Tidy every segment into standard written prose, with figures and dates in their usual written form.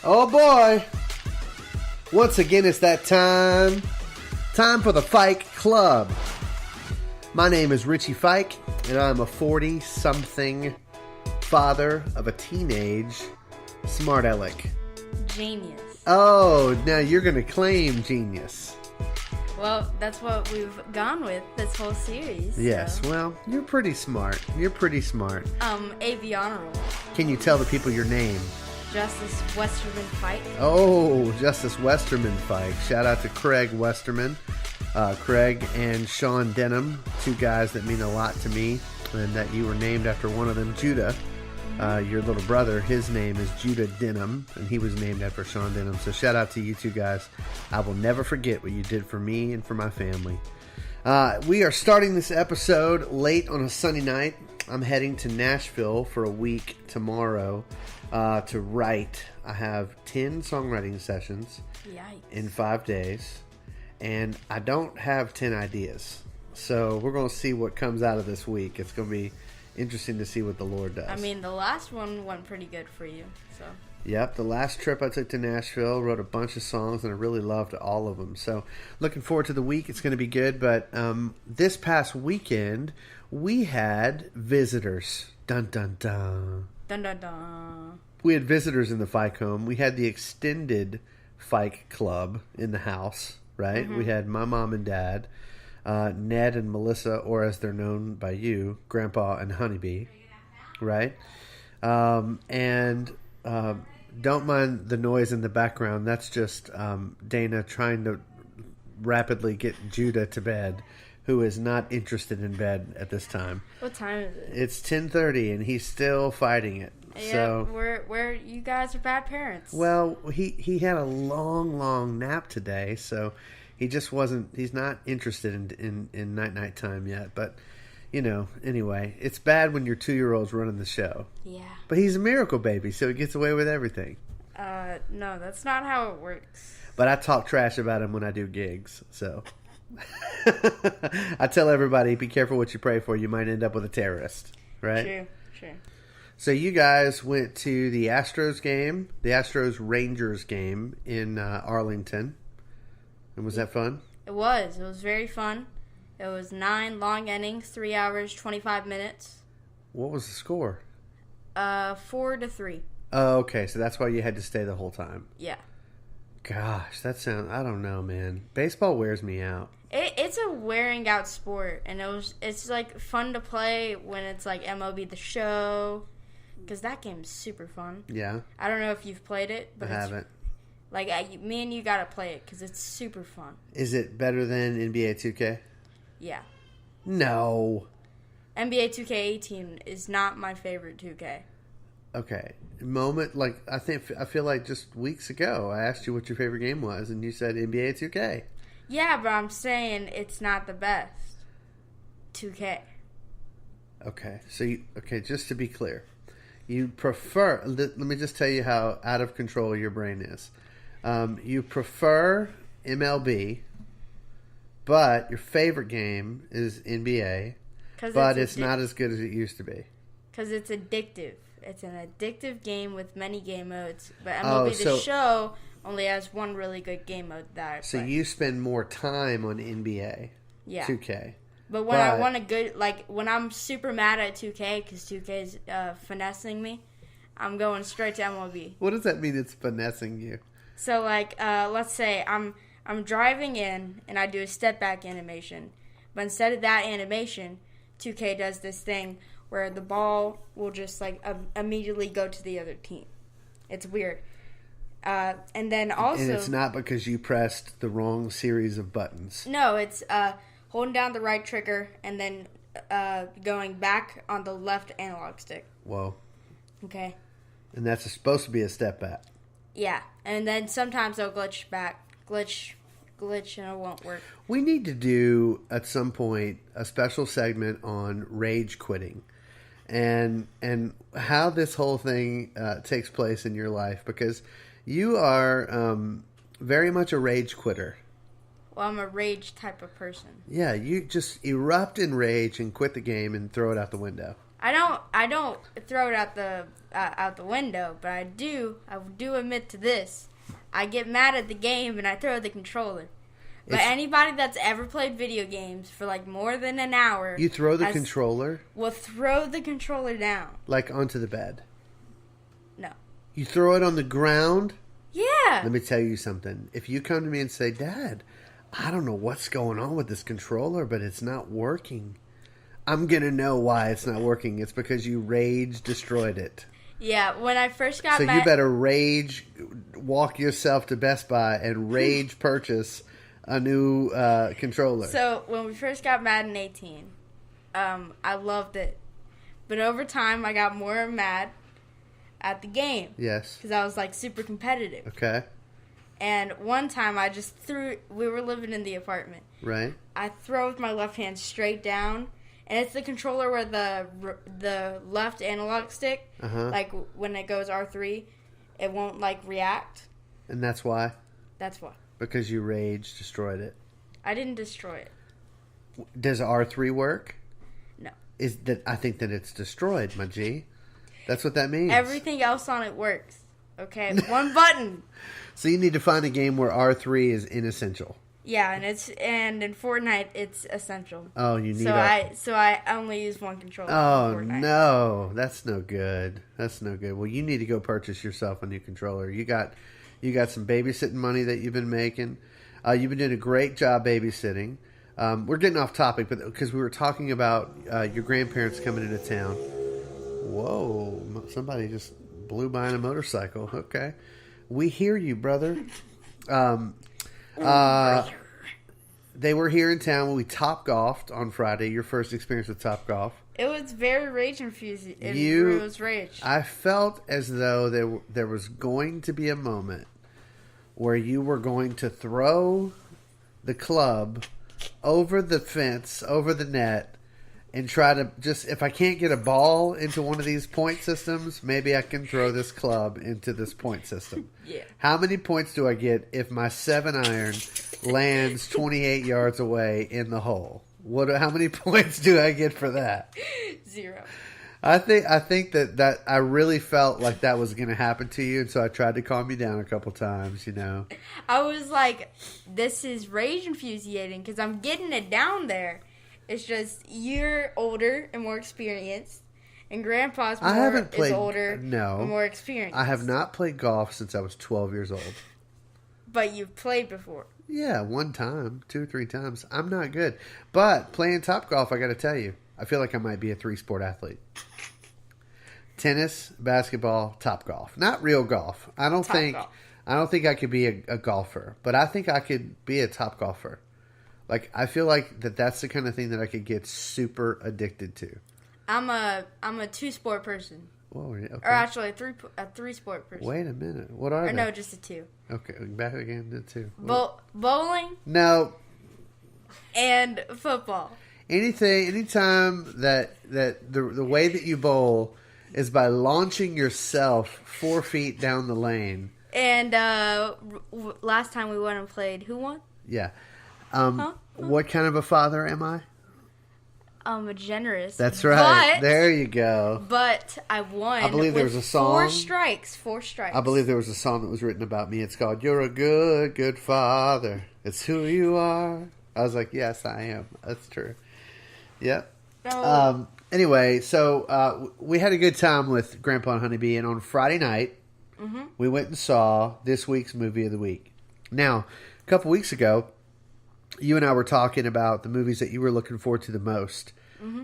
Oh boy! Once again, it's that time. Time for the Fike Club. My name is Richie Fike, and I'm a 40-something father of a teenage smart aleck. Genius. Oh, now you're going to claim genius. Well, that's what we've gone with this whole series. Yes, so. well, you're pretty smart. You're pretty smart. AV Honor Roll. Can you tell the people your name? Justice Westerman Fike. Oh, Justice Westerman Fike. Shout out to Craig Westerman. Craig and Sean Denham, two guys that mean a lot to me, and that you were named after one of them, Judah. Your little brother, his name is Judah Denham, and he was named after Sean Denham. So shout out to you two guys. I will never forget what you did for me and for my family. We are starting this episode late on a Sunday night. I'm heading to Nashville for a week tomorrow to write. I have 10 songwriting sessions in 5 days, and I don't have 10 ideas. So we're going to see what comes out of this week. It's going to be interesting to see what the Lord does. I mean, the last one went pretty good for you. So. Yep, the last trip I took to Nashville, wrote a bunch of songs, and I really loved all of them. So looking forward to the week. It's going to be good. But this past weekend, we had visitors. Dun, dun, dun. Dun, dun, dun. We had visitors in the Fike home. We had the extended Fike Club in the house, right? Mm-hmm. We had my mom and dad, Ned and Melissa, or as they're known by you, Grandpa and Honeybee, right? And don't mind the noise in the background. That's just Dana trying to rapidly get Judah to bed, who is not interested in bed at this time. What time is it? It's 10:30, and he's still fighting it. Yeah, so we're you guys are bad parents. Well, he had a long nap today, so he just wasn't. He's not interested in night time yet. But anyway, it's bad when your 2-year-old's running the show. Yeah. But he's a miracle baby, so he gets away with everything. No, that's not how it works. But I talk trash about him when I do gigs, so. I tell everybody, be careful what you pray for. You might end up with a terrorist, right? True. So you guys went to the Astros game, the Astros-Rangers game in Arlington. And was that fun? It was. It was very fun. It was 9 long innings, 3 hours, 25 minutes. What was the score? 4-3. Oh, okay. So that's why you had to stay the whole time. Yeah. Gosh, that sounds... I don't know, man. Baseball wears me out. It's a wearing out sport, and it's like fun to play when it's like MLB The Show, because that game's super fun. Yeah. I don't know if you've played it, but I haven't. Like me and you gotta play it because it's super fun. Is it better than NBA 2K? Yeah. No. NBA 2K18 is not my favorite 2K. Okay. I feel like just weeks ago I asked you what your favorite game was, and you said NBA 2K. Yeah, but I'm saying it's not the best 2K. Okay. So just to be clear, you prefer... Let me just tell you how out of control your brain is. You prefer MLB, but your favorite game is NBA, but it's not as good as it used to be. Because it's addictive. It's an addictive game with many game modes, but MLB The Show only has one really good game mode that I play. So you spend more time on NBA, 2K. But when I want a good, when I'm super mad at 2K because 2K is finessing me, I'm going straight to MLB. What does that mean? It's finessing you. So let's say I'm driving in and I do a step back animation, but instead of that animation, 2K does this thing where the ball will just immediately go to the other team. It's weird. And then also... And it's not because you pressed the wrong series of buttons. No, it's holding down the right trigger and then going back on the left analog stick. Whoa. Okay. And that's supposed to be a step back. Yeah. And then sometimes they'll glitch and it won't work. We need to do, at some point, a special segment on rage quitting. And how this whole thing takes place in your life, because you are very much a rage quitter. Well, I'm a rage type of person. Yeah, you just erupt in rage and quit the game and throw it out the window. I don't throw it out the window, but I do admit to this. I get mad at the game and I throw the controller. But anybody that's ever played video games for like more than an hour, you throw the controller? Will throw the controller down. Like onto the bed? No. You throw it on the ground? Yeah. Let me tell you something. If you come to me and say, Dad, I don't know what's going on with this controller, but it's not working, I'm going to know why it's not working. It's because you rage destroyed it. Yeah, when I first got So you better rage, walk yourself to Best Buy and rage purchase a new controller. So when we first got Madden 18, I loved it. But over time, I got more mad at the game. Yes. Because I was like super competitive. Okay. And one time I just we were living in the apartment. Right. I throw with my left hand straight down. And it's the controller where the left analog stick, like when it goes R3, it won't like react. And that's why? That's why. Because you rage destroyed it. I didn't destroy it. Does R3 work? No. I think that it's destroyed, my G. That's what that means. Everything else on it works. Okay, one button. So you need to find a game where R3 is inessential. Yeah, and in Fortnite it's essential. Oh, you need. So I only use one controller. Oh no, that's no good. That's no good. Well, you need to go purchase yourself a new controller. You got some babysitting money that you've been making. You've been doing a great job babysitting. We're getting off topic, but because we were talking about your grandparents coming into town. Whoa! Somebody just blew by in a motorcycle. Okay, we hear you, brother. They were here in town when we Top Golfed on Friday. Your first experience with Top Golf. It was very rage infusing. It was rage. I felt as though there was going to be a moment where you were going to throw the club over the fence, over the net, and try to if I can't get a ball into one of these point systems, maybe I can throw this club into this point system. Yeah. How many points do I get if my 7-iron lands 28 yards away in the hole? How many points do I get for that? 0. I think that I really felt like that was going to happen to you, and so I tried to calm you down a couple times, you know. I was like, this is rage infuriating because I'm getting it down there. It's just you're older and more experienced, and Grandpa's older and more experienced. I have not played golf since I was 12 years old. But you've played before. Yeah, one time, 2 or 3 times. I'm not good. But playing Top Golf, I got to tell you, I feel like I might be a 3-sport athlete. Tennis, basketball, Top Golf. Not real golf. I don't think I could be a golfer, but I think I could be a top golfer. Like, I feel like that's the kind of thing that I could get super addicted to. I'm a 2-sport person. Whoa, okay. Or actually a 3-sport person. Wait a minute. What are they? No, just a 2. Okay, back again to 2. Bowling? No. And football. Anytime that the way that you bowl is by launching yourself 4 feet down the lane. And last time we went and played, who won? Yeah. What kind of a father am I? A generous. That's right. There you go. But I won. I believe there was a song. 4 strikes. I believe there was a song that was written about me. It's called "You're a Good, Good Father. It's who you are." I was like, yes, I am. That's true. Yep. No. Anyway, so we had a good time with Grandpa and Honeybee, and on Friday night, we went and saw this week's movie of the week. Now, a couple weeks ago, you and I were talking about the movies that you were looking forward to the most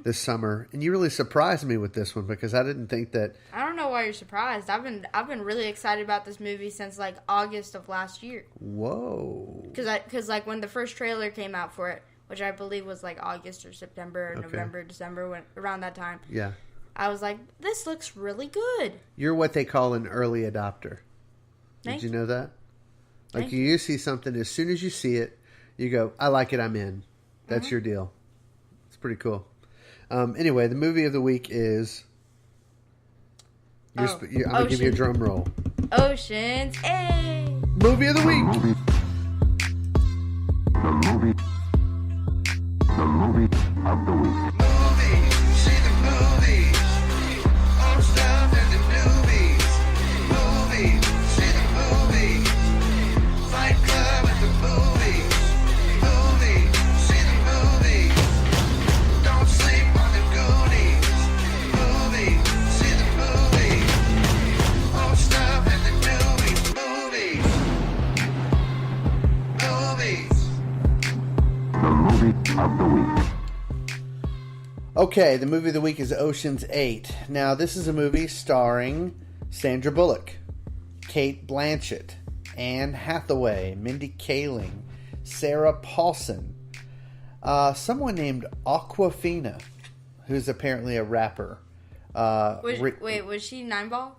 this summer, and you really surprised me with this one because I didn't think that. I don't know why you're surprised. I've been really excited about this movie since like August of last year. Whoa! Because like when the first trailer came out for it, which I believe was like August or September, or November, December, around that time. Yeah. I was like, this looks really good. You're what they call an early adopter. Did you know that? Like you see something, as soon as you see it, you go, I like it, I'm in. That's your deal. It's pretty cool. Anyway, the movie of the week is... I'm going to give you a drum roll. Ocean's 8. Movie of the week. The movie of the week. Movie. See the movie. movie of the week. Okay, the movie of the week is Ocean's 8. Now, this is a movie starring Sandra Bullock, Kate Blanchett, Anne Hathaway, Mindy Kaling, Sarah Paulson, someone named Aquafina, who's apparently a rapper. Wait, was she Nineball?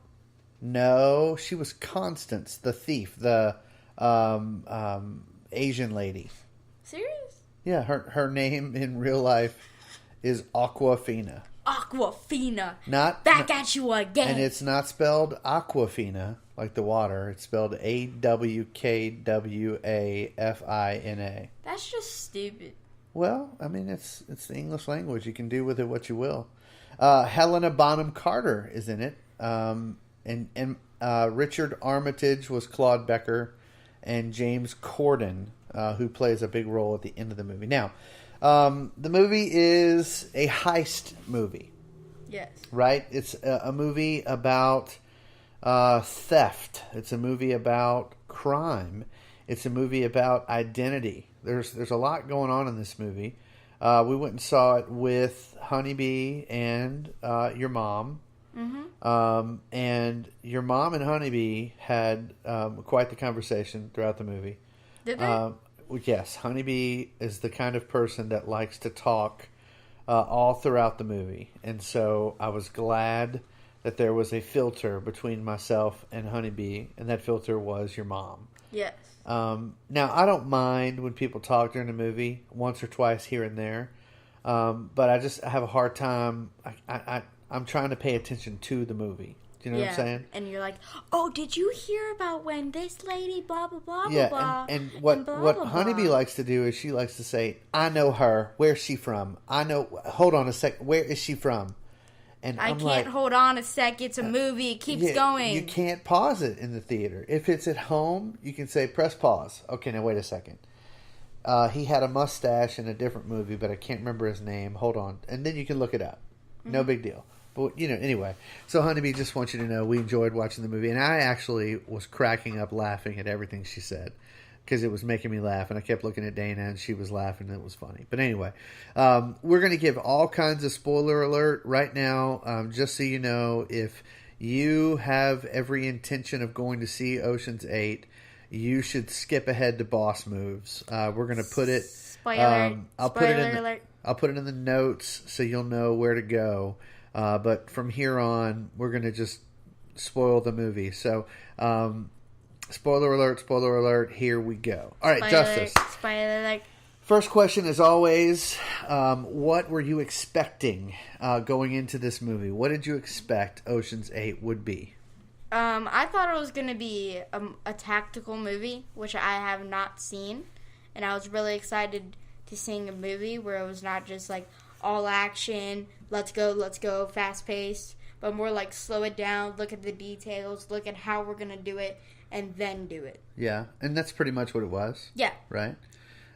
No, she was Constance, the thief, the Asian lady. Serious? Yeah, her name in real life is Aquafina. Aquafina. Back at you again. And it's not spelled Aquafina, like the water. It's spelled Awkwafina. That's just stupid. Well, I mean, it's the English language. You can do with it what you will. Helena Bonham Carter is in it. And Richard Armitage was Claude Becker. And James Corden, who plays a big role at the end of the movie. Now, the movie is a heist movie. Yes. Right? It's a movie about theft. It's a movie about crime. It's a movie about identity. There's a lot going on in this movie. We went and saw it with Honeybee and your mom. Mm-hmm. And your mom and Honeybee had quite the conversation throughout the movie. Did they? Yes, Honeybee is the kind of person that likes to talk all throughout the movie. And so I was glad that there was a filter between myself and Honeybee, and that filter was your mom. Yes. Now, I don't mind when people talk during a movie once or twice here and there, but I have a hard time. I'm trying to pay attention to the movie. Do you know what I'm saying? And you're like, oh, did you hear about when this lady blah, blah, blah, yeah, blah, and what blah, what blah, Honeybee blah. likes to do is she likes to say, I know her. Where's she from? I know. Hold on a sec. Where is she from? And I I'm can't like, hold on a sec. It's a movie. It keeps going. You can't pause it in the theater. If it's at home, you can say, press pause. Okay, now wait a second. He had a mustache in a different movie, but I can't remember his name. Hold on. And then you can look it up. No big deal. But, anyway. So, Honeybee, just want you to know we enjoyed watching the movie. And I actually was cracking up laughing at everything she said because it was making me laugh. And I kept looking at Dana, and she was laughing, and it was funny. But anyway, we're going to give all kinds of spoiler alert right now. Just so you know, if you have every intention of going to see Ocean's 8, you should skip ahead to Boss Moves. We're going to put it... Spoiler alert. I'll put it in the notes so you'll know where to go. But from here on, we're going to just spoil the movie. So, spoiler alert, here we go. All right, Justice. Spoiler alert. First question, as always, what were you expecting going into this movie? What did you expect Ocean's 8 would be? I thought it was going to be a tactical movie, which I have not seen. And I was really excited to seeing a movie where it was not just like all action, let's go, fast paced, but more like slow it down, look at the details, look at how we're going to do it, and then do it. Yeah, and that's pretty much what it was. Yeah. Right?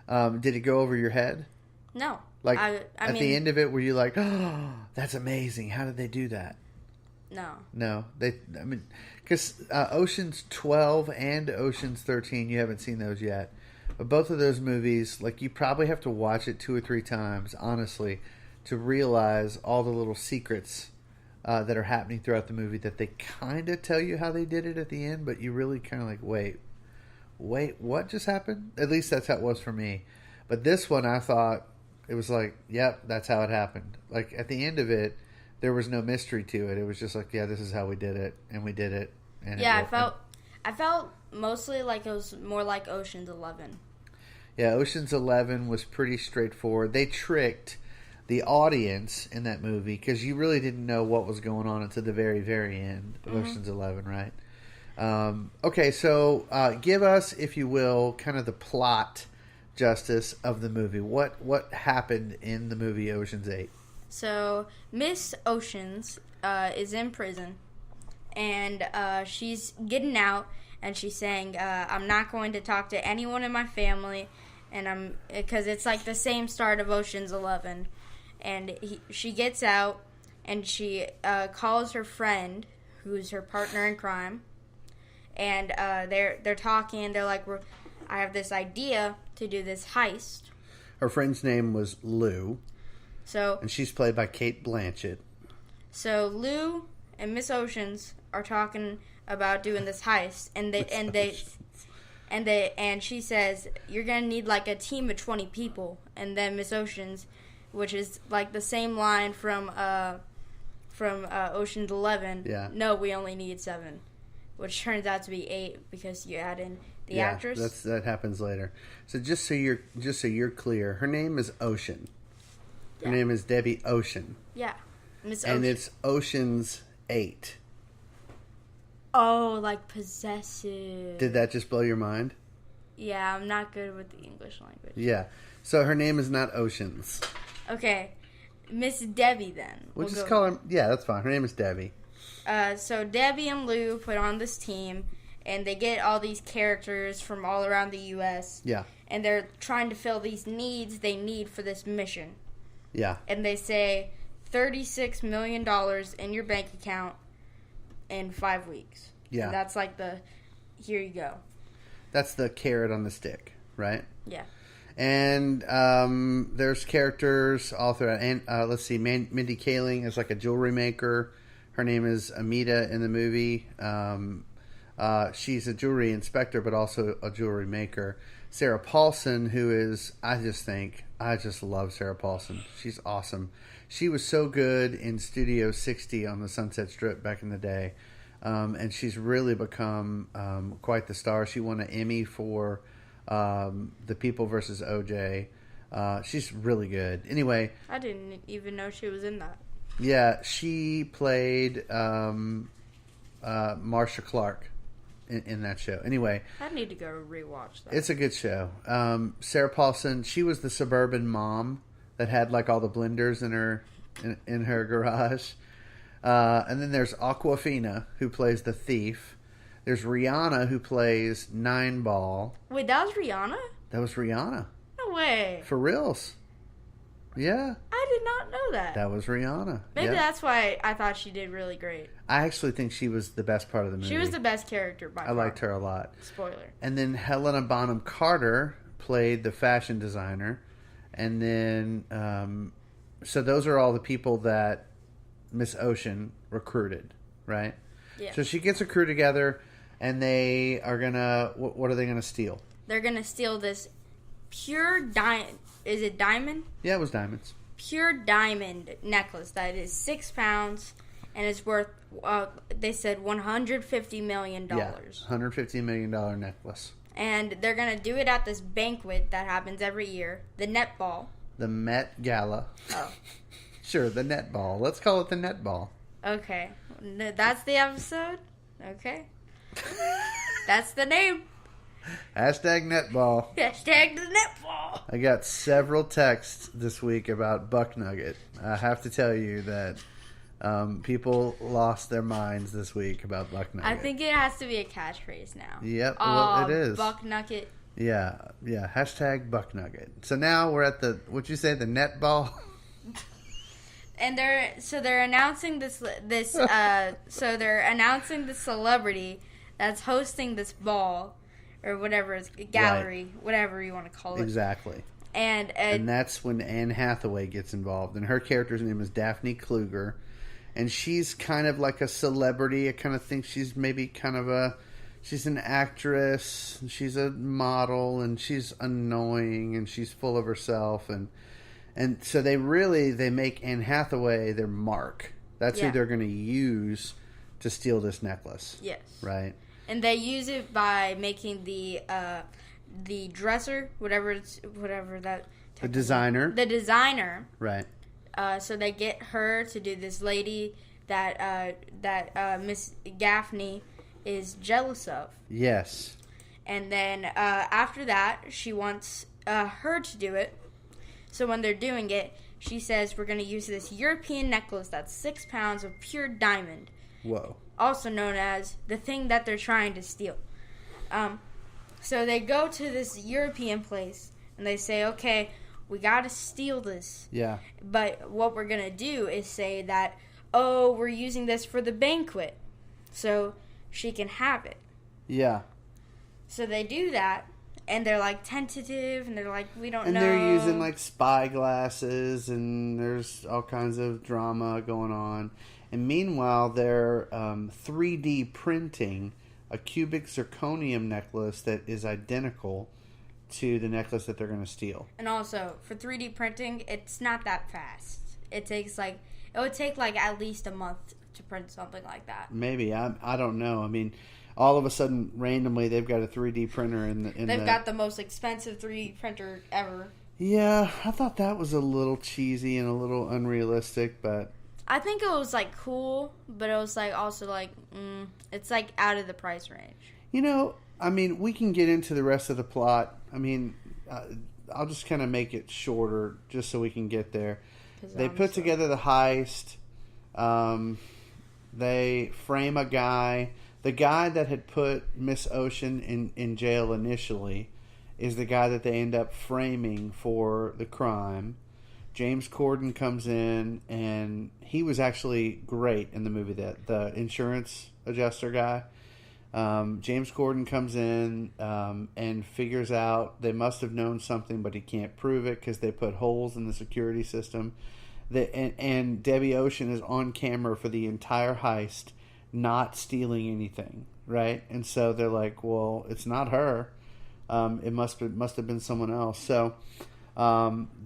Did it go over your head? No. Like, I at mean, the end of it, were you like, oh, that's amazing. How did they do that? No. No. Because Ocean's 12 and Ocean's 13, you haven't seen those yet. But both of those movies, like, you probably have to watch it 2 or 3 times, honestly, to realize all the little secrets that are happening throughout the movie that they kind of tell you how they did it at the end, but you really kind of like, wait, what just happened? At least that's how it was for me. But this one, I thought, it was like, yep, that's how it happened. Like, at the end of it, there was no mystery to it. It was just like, yeah, this is how we did it, and we did it. And yeah, I felt mostly like it was more like Ocean's 11. Yeah, Ocean's 11 was pretty straightforward. They tricked the audience in that movie because you really didn't know what was going on until the very, very end of Ocean's 11, right? Okay, so give us, if you will, kind of the plot, Justice, of the movie. What happened in the movie Ocean's 8? So, Miss Oceans is in prison, and she's getting out, and she's saying, I'm not going to talk to anyone in my family, and because it's like the same start of Ocean's 11. And she gets out, and she calls her friend, who's her partner in crime, and they're talking. They're like, I have this idea to do this heist. Her friend's name was Lou. And she's played by Cate Blanchett. So Lou and Miss Oceans are talking about doing this heist, and she says you're gonna need like a team of 20 people, and then Miss Oceans, which is like the same line from Ocean's 11. Yeah. No, we only need 7, which turns out to be 8 because you add in the actress. That happens later. So just so you're clear, her name is Ocean. Her name is Debbie Ocean. Yeah, Miss Ocean. And it's Ocean's 8. Oh, like possessive. Did that just blow your mind? Yeah, I'm not good with the English language. Yeah. So her name is not Oceans. Okay. Miss Debbie then. We'll just call her... Yeah, that's fine. Her name is Debbie. So Debbie and Lou put on this team, and they get all these characters from all around the U.S. Yeah. And they're trying to fill these needs they need for this mission. Yeah. And they say $36 million in your bank account in 5 weeks. Yeah. And that's like here you go. That's the carrot on the stick, right? Yeah. And there's characters all throughout. And let's see, Mindy Kaling is like a jewelry maker. Her name is Amita in the movie. She's a jewelry inspector, but also a jewelry maker. Sarah Paulson, who is, I just love Sarah Paulson. She's awesome. She was so good in Studio 60 on the Sunset Strip back in the day. And she's really become quite the star. She won an Emmy for The People vs. OJ. She's really good. Anyway. I didn't even know she was in that. Yeah, she played Marcia Clark in that show. Anyway. I need to go rewatch that. It's a good show. Sarah Paulson, she was the suburban mom that had like all the blenders in her garage. And then there's Aquafina, who plays the thief. There's Rihanna, who plays Nine Ball. Wait, that was Rihanna? That was Rihanna. No way. For reals. Yeah. I did not know that. That was Rihanna. Maybe that's why I thought she did really great. I actually think she was the best part of the movie. She was the best character by far. I liked her a lot. Spoiler. And then Helena Bonham Carter played the fashion designer. And then, so those are all the people that Miss Ocean recruited, right? Yeah. So she gets a crew together, and they are gonna. What are they gonna steal? They're gonna steal this pure diamond. Is it diamond? Yeah, it was diamonds. Pure diamond necklace that is 6 pounds and is worth. They said $150 million. Yeah, $150 million necklace. And they're gonna do it at this banquet that happens every year, the Net Ball. The Met Gala. Oh. Sure, the Net Ball. Let's call it the Net Ball. Okay. That's the episode? Okay. That's the name. Hashtag Netball. Hashtag the Netball. I got several texts this week about Buck Nugget. I have to tell you that people lost their minds this week about Buck Nugget. I think it has to be a catchphrase now. Yep, well, it is. Buck Nugget. Yeah. Hashtag Buck Nugget. So now we're at what'd you say, the Netball? And they're announcing this so they're announcing the celebrity that's hosting this ball or whatever, it's gallery, right. Whatever you want to call it. Exactly. And that's when Anne Hathaway gets involved, and her character's name is Daphne Kluger, and she's kind of like a celebrity. I kind of think she's maybe kind of she's an actress, and she's a model, and she's annoying, and she's full of herself, and so they make Anne Hathaway their mark. That's who they're going to use to steal this necklace. Yes. Right. And they use it by making the dresser, whatever that. The designer. The designer. Right. So they get her to do this lady that Miss Gaffney is jealous of. Yes. And then after that, she wants her to do it. So when they're doing it, she says, we're going to use this European necklace that's 6 pounds of pure diamond. Whoa. Also known as the thing that they're trying to steal. So they go to this European place, and they say, okay, we got to steal this. Yeah. But what we're going to do is say that, oh, we're using this for the banquet, so she can have it. Yeah. So they do that, and they're like tentative, and they're like, we don't know. And they're using like spy glasses, and there's all kinds of drama going on. And meanwhile, they're 3D printing a cubic zirconium necklace that is identical to the necklace that they're going to steal. And also, for 3D printing, it's not that fast. It would take like at least a month to print something like that. Maybe. I don't know. I mean, all of a sudden, randomly, they've got a 3D printer They've got the most expensive 3D printer ever. Yeah, I thought that was a little cheesy and a little unrealistic, but I think it was like cool, but it was like also like it's like out of the price range. You know, I mean, we can get into the rest of the plot. I mean, I'll just kind of make it shorter just so we can get there. They put together the heist. They frame a guy. The guy that had put Miss Ocean in jail initially is the guy that they end up framing for the crime. James Corden comes in, and he was actually great in the movie. That the insurance adjuster guy. James Corden comes in and figures out they must have known something, but he can't prove it because they put holes in the security system. And Debbie Ocean is on camera for the entire heist, not stealing anything, right? And so they're like, well, it's not her. It must have been someone else. So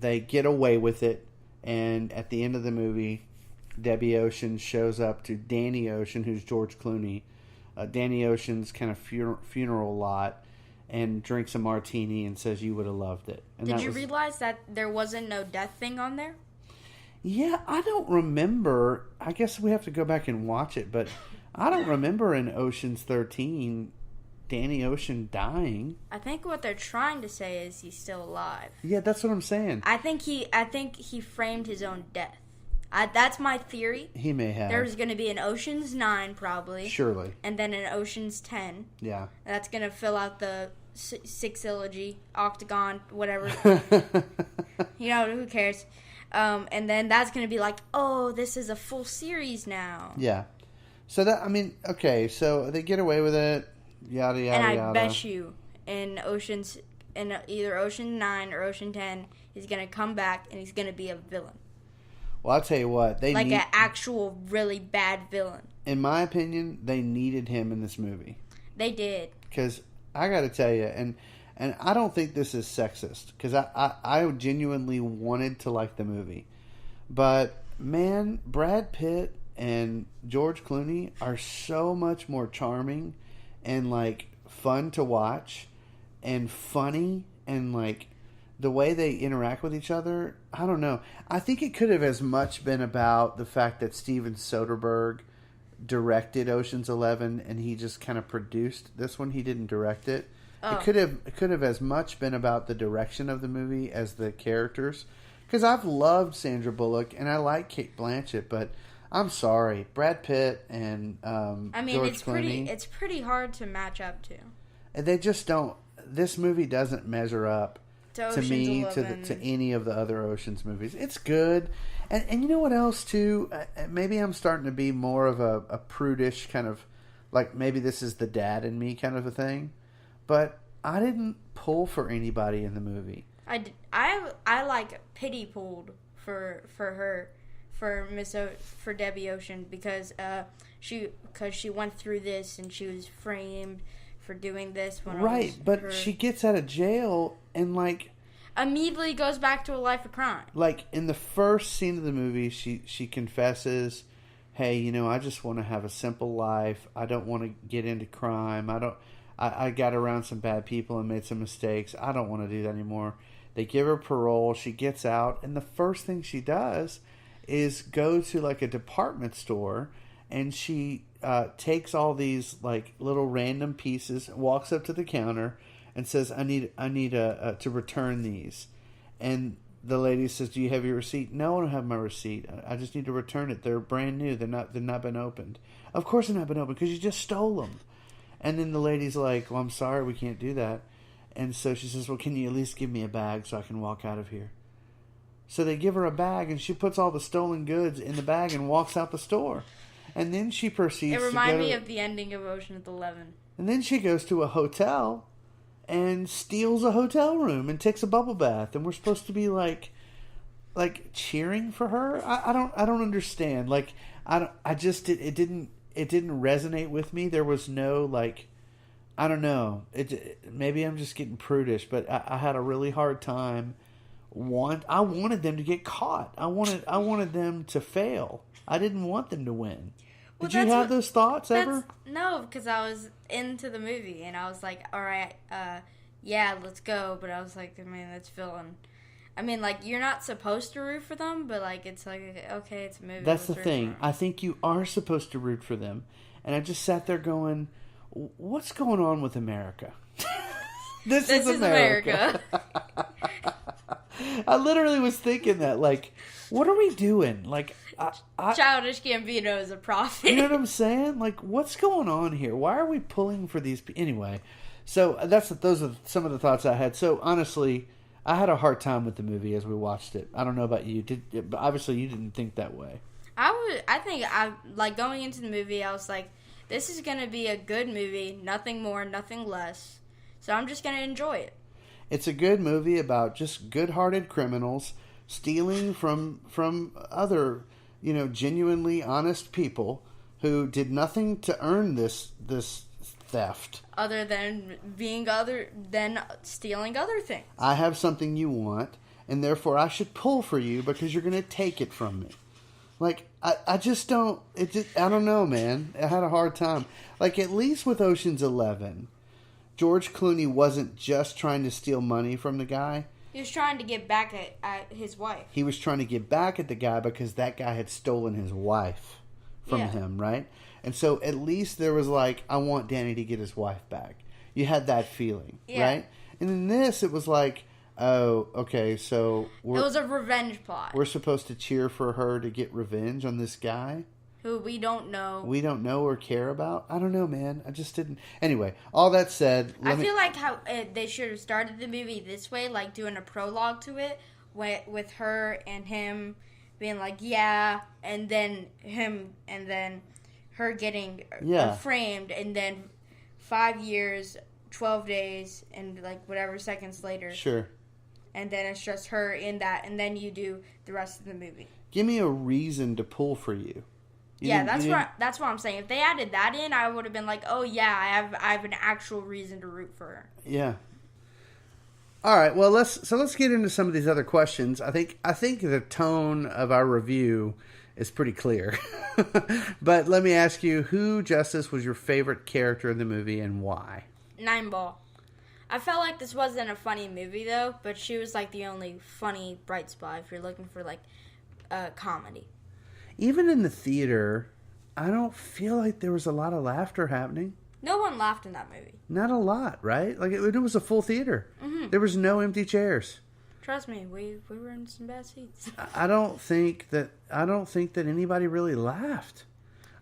they get away with it, and at the end of the movie, Debbie Ocean shows up to Danny Ocean, who's George Clooney. Danny Ocean's kind of funeral lot, and drinks a martini and says, "You would have loved it." And Did you realize that there wasn't no death thing on there? Yeah, I don't remember. I guess we have to go back and watch it, but I don't remember in Ocean's 13 Danny Ocean dying. I think what they're trying to say is he's still alive. Yeah, that's what I'm saying. I think he framed his own death. That's my theory. He may have. There's going to be an Ocean's 9 probably. Surely. And then an Ocean's 10. Yeah. That's going to fill out the sexillogy, octagon, whatever. You know, who cares? And then that's going to be like, oh, this is a full series now. Yeah. So that, I mean, okay, so they get away with it, yada, yada, and I yada. bet you in either Ocean 9 or Ocean 10, he's going to come back and he's going to be a villain. Well, I'll tell you what. An actual really bad villain. In my opinion, they needed him in this movie. They did. Because I got to tell you, and I don't think this is sexist, because I genuinely wanted to like the movie. But, man, Brad Pitt and George Clooney are so much more charming and, like, fun to watch and funny, and, like, the way they interact with each other, I don't know. I think it could have as much been about the fact that Steven Soderbergh directed Ocean's 11 and he just kind of produced this one. He didn't direct it. Oh. It could have as much been about the direction of the movie as the characters. Because I've loved Sandra Bullock and I like Cate Blanchett, but I'm sorry, Brad Pitt and George Clooney. It's pretty hard to match up to. They just don't. This movie doesn't measure up to me, to any of the other Ocean's movies. It's good. And you know what else, too? Maybe I'm starting to be more of a prudish kind of, like maybe this is the dad in me kind of a thing. But I didn't pull for anybody in the movie. I like pity pulled for her, for Debbie Ocean, because she went through this and she was framed for doing this but she gets out of jail and like immediately goes back to a life of crime. Like in the first scene of the movie, she confesses, "Hey, you know, I just want to have a simple life. I don't want to get into crime. I got around some bad people and made some mistakes. I don't want to do that anymore." They give her parole. She gets out, and the first thing she does is go to like a department store, and she takes all these like little random pieces, walks up to the counter, and says, "I need to return these." And the lady says, "Do you have your receipt?" "No, I don't have my receipt. I just need to return it. They're brand new. They've not been opened." "Of course they're not been opened because you just stole them." And then the lady's like, "Well, I'm sorry, we can't do that." And so she says, "Well, can you at least give me a bag so I can walk out of here?" So they give her a bag, and she puts all the stolen goods in the bag and walks out the store. And then she proceeds to It reminded me of the ending of Ocean's 11. And then she goes to a hotel and steals a hotel room and takes a bubble bath, and we're supposed to be like cheering for her. I don't understand. Like it didn't resonate with me. There was no like, I don't know. Maybe I'm just getting prudish, but I had a really hard time. I wanted them to get caught. I wanted them to fail. I didn't want them to win. Well, Did you have those thoughts ever? No, because I was into the movie and I was like, all right, yeah, let's go. But I was like, man, that's feeling. I mean, like, you're not supposed to root for them, but like, it's like, okay, it's a movie. That's the thing. I think you are supposed to root for them, and I just sat there going, what's going on with America? This is America. I literally was thinking that, like, what are we doing? Like, Childish Gambino is a prophet. You know what I'm saying? Like, what's going on here? Why are we pulling for these people? Anyway, so those are some of the thoughts I had. So, honestly, I had a hard time with the movie as we watched it. I don't know about you. Obviously, you didn't think that way. I think like, going into the movie, I was like, this is going to be a good movie. Nothing more, nothing less. So I'm just going to enjoy it. It's a good movie about just good-hearted criminals stealing from other, genuinely honest people who did nothing to earn this theft. Other than stealing other things. I have something you want, and therefore I should pull for you because you're going to take it from me. Like, I just don't... I don't know, man. I had a hard time. Like, at least with Ocean's 11... George Clooney wasn't just trying to steal money from the guy. He was trying to get back at his wife. He was trying to get back at the guy because that guy had stolen his wife from him, right? And so at least there was like, I want Danny to get his wife back. You had that feeling, right? And in this, it was like, oh, okay, so... It was a revenge plot. We're supposed to cheer for her to get revenge on this guy? Who we don't know. We don't know or care about? I don't know, man. I just didn't... Anyway, all that said... I feel like how they should have started the movie this way, like doing a prologue to it, with her and him being like, yeah, and then him, and then her getting framed, and then 5 years, 12 days, and like whatever seconds later. Sure. And then it's just her in that, and then you do the rest of the movie. Give me a reason to pull for you. That's what I'm saying. If they added that in, I would have been like, oh yeah, I have an actual reason to root for her. Yeah. All right. Well, let's get into some of these other questions. I think the tone of our review is pretty clear. But let me ask you, who, Justice, was your favorite character in the movie and why? Nine Ball. I felt like this wasn't a funny movie though, but she was like the only funny bright spot if you're looking for like comedy. Even in the theater, I don't feel like there was a lot of laughter happening. No one laughed in that movie. Not a lot, right? Like, it was a full theater. Mm-hmm. There was no empty chairs. Trust me, we were in some bad seats. I don't think that anybody really laughed.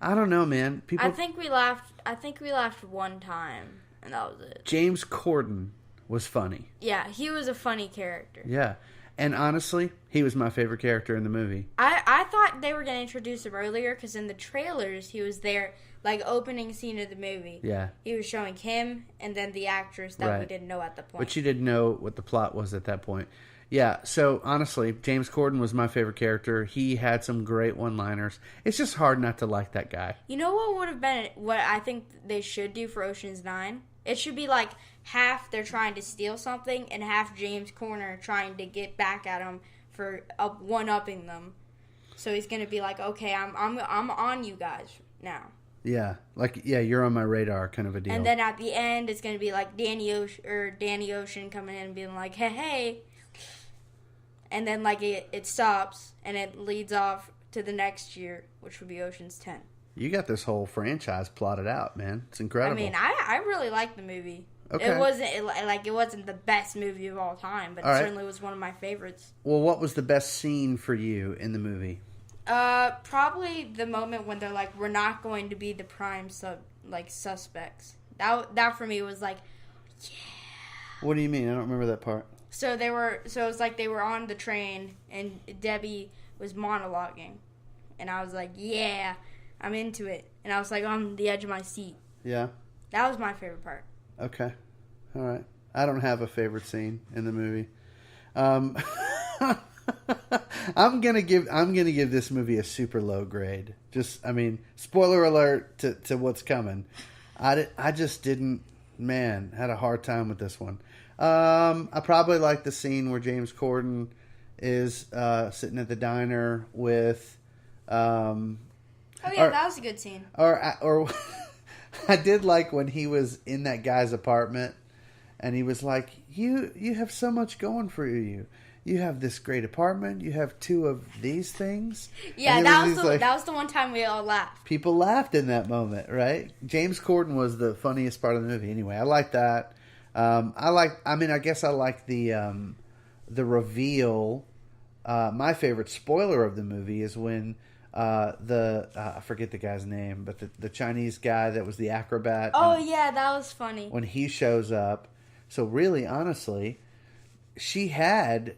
I don't know, man. I think we laughed one time, and that was it. James Corden was funny. Yeah, he was a funny character. Yeah. And honestly, he was my favorite character in the movie. I thought they were going to introduce him earlier because in the trailers, he was there, like, opening scene of the movie. Yeah. He was showing him and then the actress that we didn't know at the point. But you didn't know what the plot was at that point. Yeah, so honestly, James Corden was my favorite character. He had some great one-liners. It's just hard not to like that guy. You know what would have been, what I think they should do for Ocean's 9? It should be like half they're trying to steal something and half James Corner trying to get back at him for one-upping them. So he's going to be like, okay, I'm on you guys now. Yeah, you're on my radar kind of a deal. And then at the end, it's going to be like Danny Ocean coming in and being like, hey. And then like it stops and it leads off to the next year, which would be Ocean's 10. You got this whole franchise plotted out, man. It's incredible. I mean, I really liked the movie. Okay. It wasn't the best movie of all time, but it certainly was one of my favorites. Well, what was the best scene for you in the movie? Probably the moment when they're like, we're not going to be the prime suspects. That for me was like, yeah. What do you mean? I don't remember that part. So it was like they were on the train and Debbie was monologuing, and I was like, yeah, I'm into it, and I was like on the edge of my seat. Yeah. That was my favorite part. Okay. All right. I don't have a favorite scene in the movie. I'm gonna give this movie a super low grade. Spoiler alert to what's coming. I just didn't. Man, had a hard time with this one. I probably like the scene where James Corden is sitting at the diner with. That was a good scene. Or I did like when he was in that guy's apartment, and he was like, "You have so much going for you. You have this great apartment. You have 2 of these things." Yeah, that was the one time we all laughed. People laughed in that moment, right? James Corden was the funniest part of the movie. Anyway, I like that. I guess I like the reveal. My favorite spoiler of the movie is when I forget the guy's name, but the Chinese guy that was the acrobat. Oh yeah, that was funny. When he shows up. So really, honestly, she had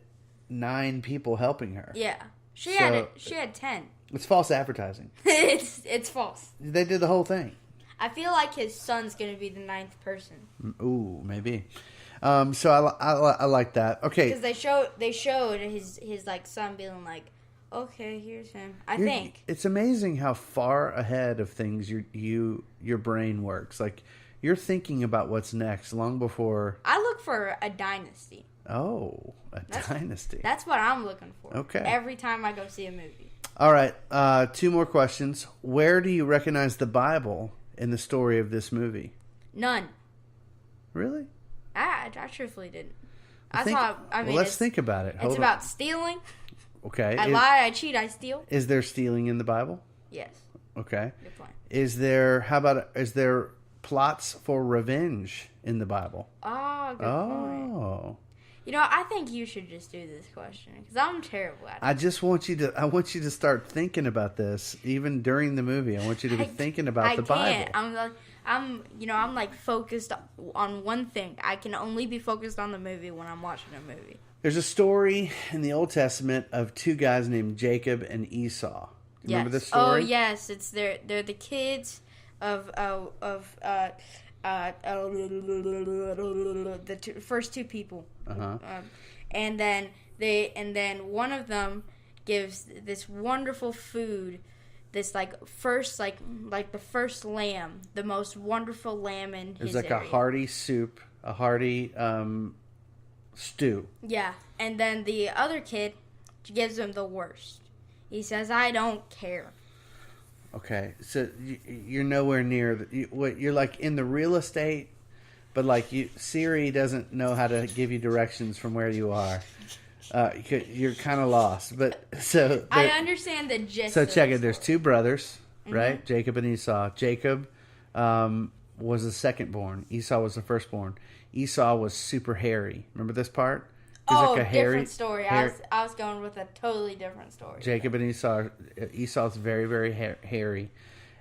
9 people helping her. Yeah. She had 10. It's false advertising. It's false. They did the whole thing. I feel like his son's going to be the 9th person. Ooh, maybe. So I like that. Okay. Because they showed his like son being like, okay, here's him. I think it's amazing how far ahead of things your brain works. Like you're thinking about what's next long before. I look for a dynasty. Oh, dynasty. That's what I'm looking for. Okay. Every time I go see a movie. All right. 2 more questions. Where do you recognize the Bible in the story of this movie? None. Really? I truthfully didn't. Let's think about it. It's about stealing. Okay. I lie, I cheat, I steal. Is there stealing in the Bible? Yes. Okay. Good point. Is there plots for revenge in the Bible? Oh, good point. You know, I think you should just do this question because I'm terrible at it. I want you to start thinking about this even during the movie. I want you to be thinking about the Bible. I'm like focused on one thing. I can only be focused on the movie when I'm watching a movie. There's a story in the Old Testament of 2 guys named Jacob and Esau. Remember this story? Oh yes, they're the kids of the first 2 people. Uh-huh. And then one of them gives this wonderful food, this the first lamb, the most wonderful lamb in his area. It was like a hearty soup, a hearty stew. Yeah, and then the other kid gives him the worst. He says, "I don't care." Okay, so you're nowhere near. You're like in the real estate, but like Siri doesn't know how to give you directions from where you are. You're kind of lost. But so I understand the gist. So check it. There's 2 brothers, right? Mm-hmm. Jacob and Esau. Jacob was the second born. Esau was the firstborn. Esau was super hairy. Remember this part? Different story. I was going with a totally different story. Jacob and Esau. Esau's very, very hairy.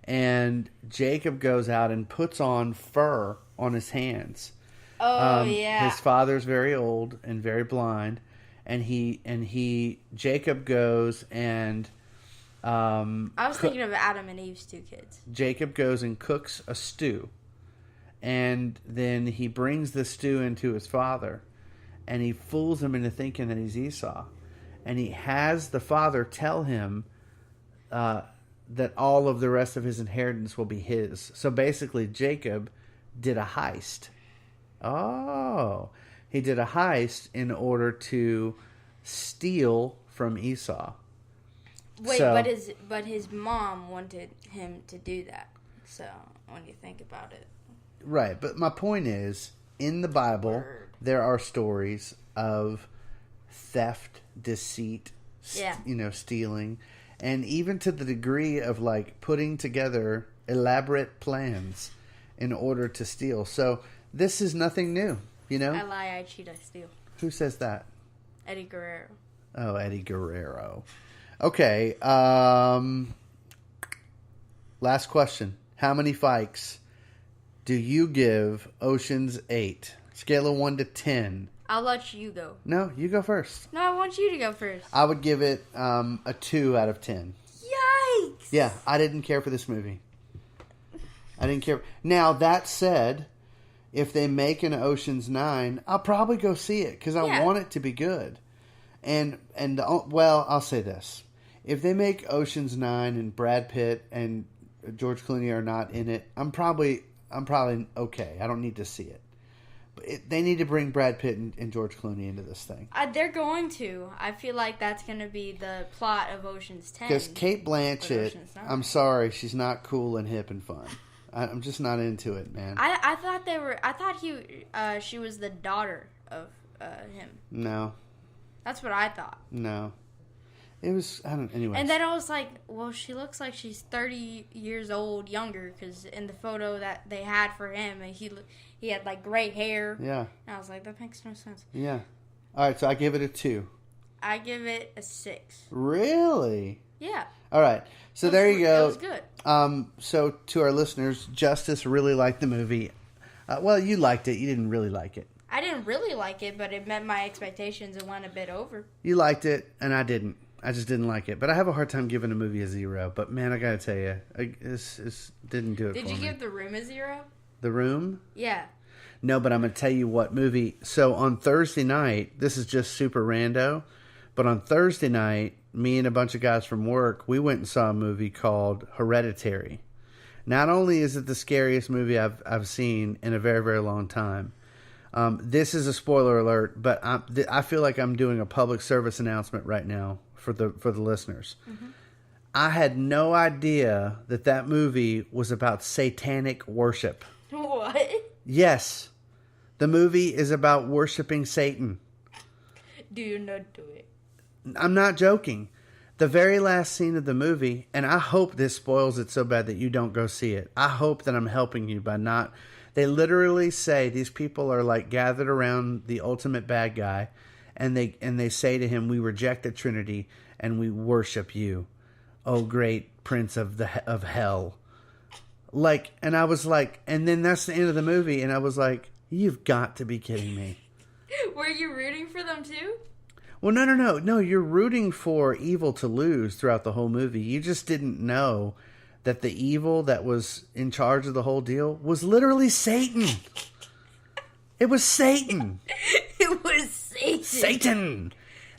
And Jacob goes out and puts on fur on his hands. Oh, yeah. His father's very old and very blind. And Jacob goes and... I was thinking of Adam and Eve's 2 kids. Jacob goes and cooks a stew. And then he brings the stew into his father. And he fools him into thinking that he's Esau. And he has the father tell him that all of the rest of his inheritance will be his. So basically, Jacob did a heist. Oh. He did a heist in order to steal from Esau. Wait, but his mom wanted him to do that. So, when you think about it. Right, but my point is, in the Bible, there are stories of theft, deceit, stealing, and even to the degree of like putting together elaborate plans in order to steal. So this is nothing new, you know? I lie, I cheat, I steal. Who says that? Eddie Guerrero. Oh, Eddie Guerrero. Okay, last question. How many fikes do you give Ocean's 8? Scale of 1 to 10. I'll let you go. No, you go first. No, I want you to go first. I would give it a 2 out of 10. Yikes! Yeah, I didn't care for this movie. I didn't care. Now, that said, if they make an Ocean's 9, I'll probably go see it because I want it to be good. Well, I'll say this: if they make Ocean's 9 and Brad Pitt and George Clooney are not in it, I'm probably okay. I don't need to see it. But they need to bring Brad Pitt and George Clooney into this thing. They're going to. I feel like that's going to be the plot of Ocean's 10. Because Cate Blanchett, I'm sorry, she's not cool and hip and fun. I'm just not into it, man. I thought they were. I thought she was the daughter of him. No. That's what I thought. No. It was, anyway. And then I was like, well, she looks like she's 30 years old younger, because in the photo that they had for him, he had, like, gray hair. Yeah. And I was like, that makes no sense. Yeah. All right, so I give it a 2. I give it a 6. Really? Yeah. All right. So there you go. It was good. So to our listeners, Justice really liked the movie. Well, you liked it. You didn't really like it. I didn't really like it, but it met my expectations and went a bit over. You liked it, and I didn't. I just didn't like it. But I have a hard time giving a movie a 0. But, man, I got to tell you, this didn't do it for me. Did you give The Room a 0? The Room? Yeah. No, but I'm going to tell you what movie. So on Thursday night, this is just super rando, but on Thursday night, me and a bunch of guys from work, we went and saw a movie called Hereditary. Not only is it the scariest movie I've seen in a very, very long time, this is a spoiler alert, but I feel like I'm doing a public service announcement right now for the listeners. Mm-hmm. I had no idea that movie was about satanic worship. What? Yes. The movie is about worshiping Satan. Do you not do it? I'm not joking. The very last scene of the movie, and I hope this spoils it so bad that you don't go see it. I hope that I'm helping you by not... They literally say these people are like gathered around the ultimate bad guy, and they say to him, "We reject the Trinity and we worship you, oh great Prince of hell." Like, and I was like, and then that's the end of the movie, and I was like, "You've got to be kidding me." Were you rooting for them too? Well, no. You're rooting for evil to lose throughout the whole movie. You just didn't know that the evil that was in charge of the whole deal was literally Satan. It was Satan. It was Satan. Satan.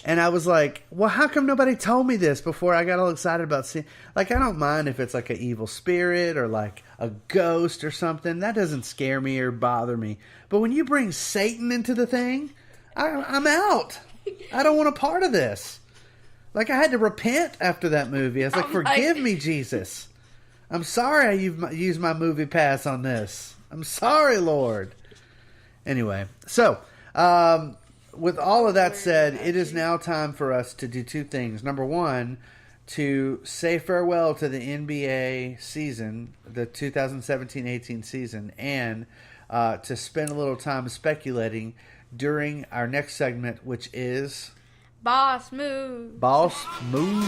And I was like, well, how come nobody told me this before I got all excited about seeing... Like, I don't mind if it's like an evil spirit or like a ghost or something. That doesn't scare me or bother me. But when you bring Satan into the thing, I'm out. I don't want a part of this. Like, I had to repent after that movie. I was like, forgive me, Jesus. I'm sorry I used my movie pass on this. I'm sorry, Lord. Anyway, so... with all of that said, it is now time for us to do two things. Number one, to say farewell to the NBA season, the 2017-18 season, and to spend a little time speculating during our next segment, which is... Boss Moves. Boss Moves.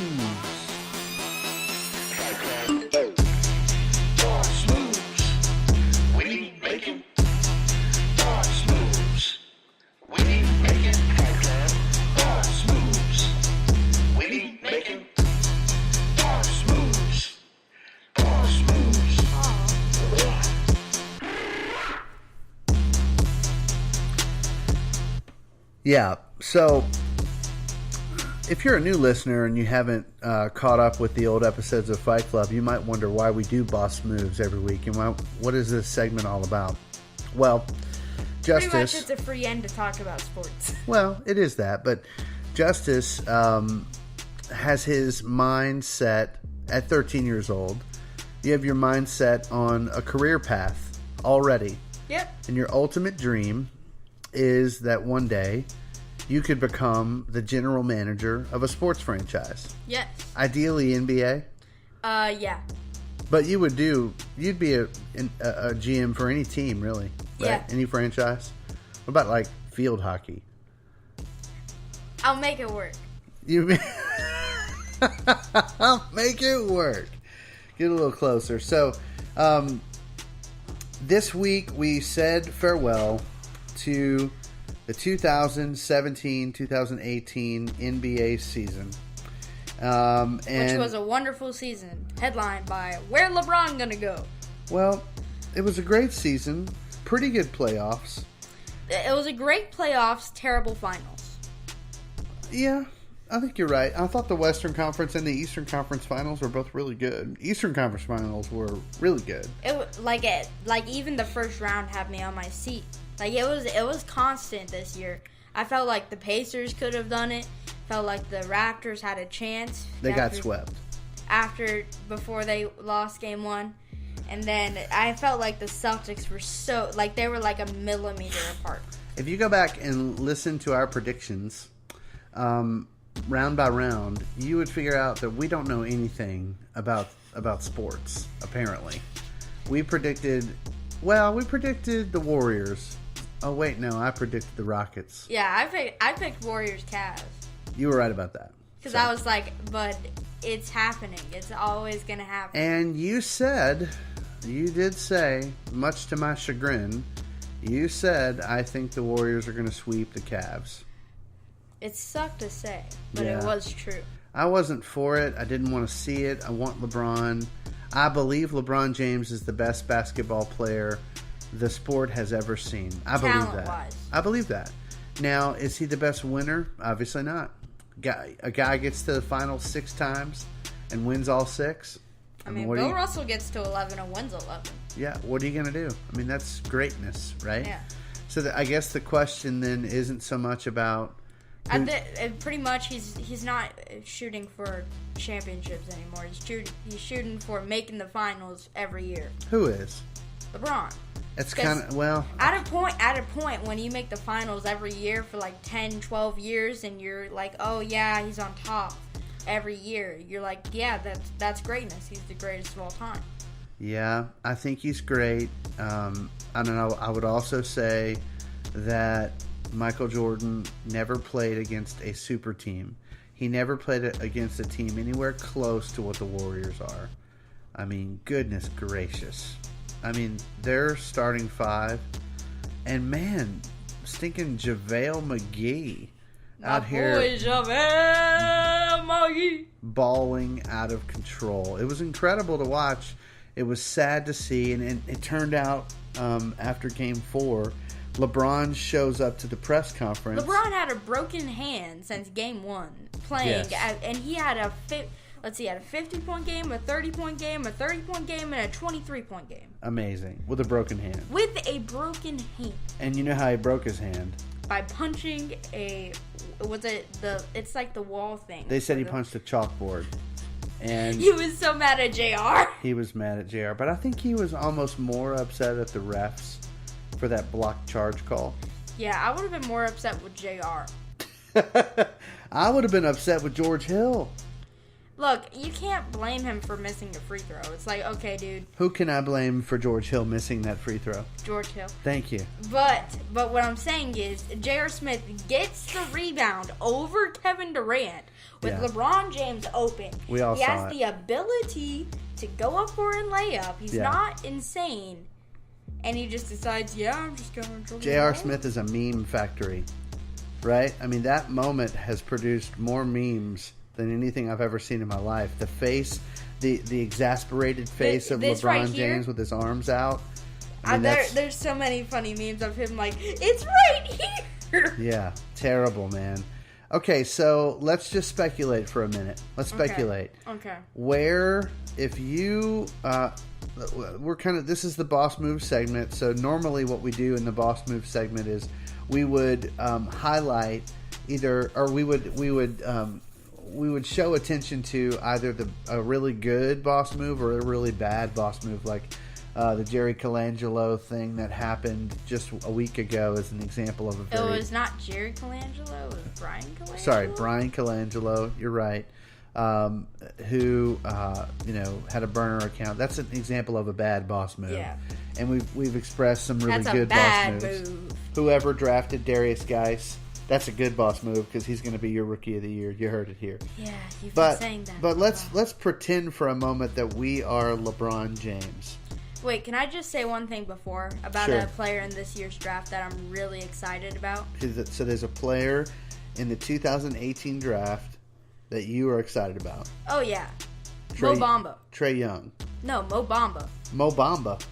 Boss moves. We need bacon. Boss moves. We need bacon. Boss moves. We need bacon. Boss moves. Boss moves. Yeah, so if you're a new listener and you haven't caught up with the old episodes of Fight Club, you might wonder why we do Boss Moves every week and what is this segment all about? Well, Justice... Pretty much it's a free end to talk about sports. Well, it is that, but Justice has his mind set at 13 years old. You have your mind set on a career path already. Yep. And your ultimate dream is that one day you could become the general manager of a sports franchise. Yes. Ideally NBA. Yeah. But you'd be a GM for any team, really. Right? Yeah. Any franchise. What about like field hockey? I'll make it work. I'll make it work. Get a little closer. So, this week we said farewell to the 2017-2018 NBA season. Which was a wonderful season. Headlined by Where LeBron Gonna Go? Well, it was a great season. pretty good playoffs. It was a great playoffs, terrible finals. Yeah, I think you're right. I thought the Western Conference and the Eastern Conference Finals were both really good. Eastern Conference Finals were really good. Like even the first round had me on my seat. Like it was constant this year. I felt like the Pacers could have done it. Felt like the Raptors had a chance. They got swept. Before they lost game 1. And then I felt like the Celtics were they were like a millimeter apart. If you go back and listen to our predictions, round by round, you would figure out that we don't know anything about sports, apparently. We predicted the Warriors. Oh, wait, no, I predicted the Rockets. Yeah, I picked Warriors Cavs. You were right about that. Because I was like, but it's happening. It's always going to happen. And you did say, much to my chagrin, you said, I think the Warriors are going to sweep the Cavs. It sucked to say, but Yeah. it was true. I wasn't for it. I didn't want to see it. I want LeBron. I believe LeBron James is the best basketball player the sport has ever seen. I believe that. Talent-wise. I believe that. Now, is he the best winner? Obviously not. A guy gets to the finals 6 times and wins all 6. I mean, Bill Russell gets to 11 and wins 11. Yeah, what are you going to do? I mean, that's greatness, right? Yeah. So I guess the question then isn't so much about... Pretty much, he's not shooting for championships anymore. He's shooting for making the finals every year. Who is? LeBron. It's kind of, well... At a point, when you make the finals every year for like 10, 12 years, and you're like, oh yeah, he's on top every year. You're like, yeah, that's greatness. He's the greatest of all time. Yeah, I think he's great. I don't know. I would also say that Michael Jordan never played against a super team. He never played against a team anywhere close to what the Warriors are. I mean, goodness gracious. I mean, their starting 5. And man, stinking JaVale McGee out here JaVale McGee. balling out of control. It was incredible to watch. It was sad to see, and it turned out after Game 4, LeBron shows up to the press conference. LeBron had a broken hand since Game 1 playing, Yes. and he had a 50-point game, a 30-point game, a 30-point game, and a 23-point game. Amazing. With a broken hand. With a broken hand. And you know how he broke his hand? By punching it's like the wall thing. They said he punched a chalkboard. And he was so mad at JR. he was mad at JR. But I think he was almost more upset at the refs for that blocked charge call. Yeah, I would have been more upset with JR. I would have been upset with George Hill. Look, you can't blame him for missing the free throw. It's like, okay, dude. Who can I blame for George Hill missing that free throw? George Hill. Thank you. But what I'm saying is, J.R. Smith gets the rebound over Kevin Durant with LeBron James open. We all he saw has it. the ability to go up for a layup. He's not insane. And he just decides, I'm just going to dribble. J.R. Smith is a meme factory, right? I mean, that moment has produced more memes than anything I've ever seen in my life. The face, the exasperated face of this LeBron right here? James with his arms out. I mean, There's so many funny memes of him like, it's right here. Yeah, terrible, man. Okay, so let's just speculate for a minute. Let's speculate. Okay. Where, if you, this is the Boss Move segment. So normally what we do in the Boss Move segment is we would highlight we would show attention to either a really good boss move or a really bad boss move, like the Jerry Colangelo thing that happened just a week ago is an example of a very... It was not Jerry Colangelo, it was Brian Colangelo? Sorry, Brian Colangelo, you're right, who had a burner account. That's an example of a bad boss move. Yeah. And we've expressed some really That's good a bad boss moves. move. Whoever drafted Darius Geis, that's a good boss move because he's going to be your rookie of the year. You heard it here. Yeah, you've been saying that. But let's pretend for a moment that we are LeBron James. Wait, can I just say one thing before about Sure. a player in this year's draft that I'm really excited about? So there's a player in the 2018 draft that you are excited about. Oh, yeah. Mo Bamba. Trae Young. No, Mo Bamba. Mo Bamba.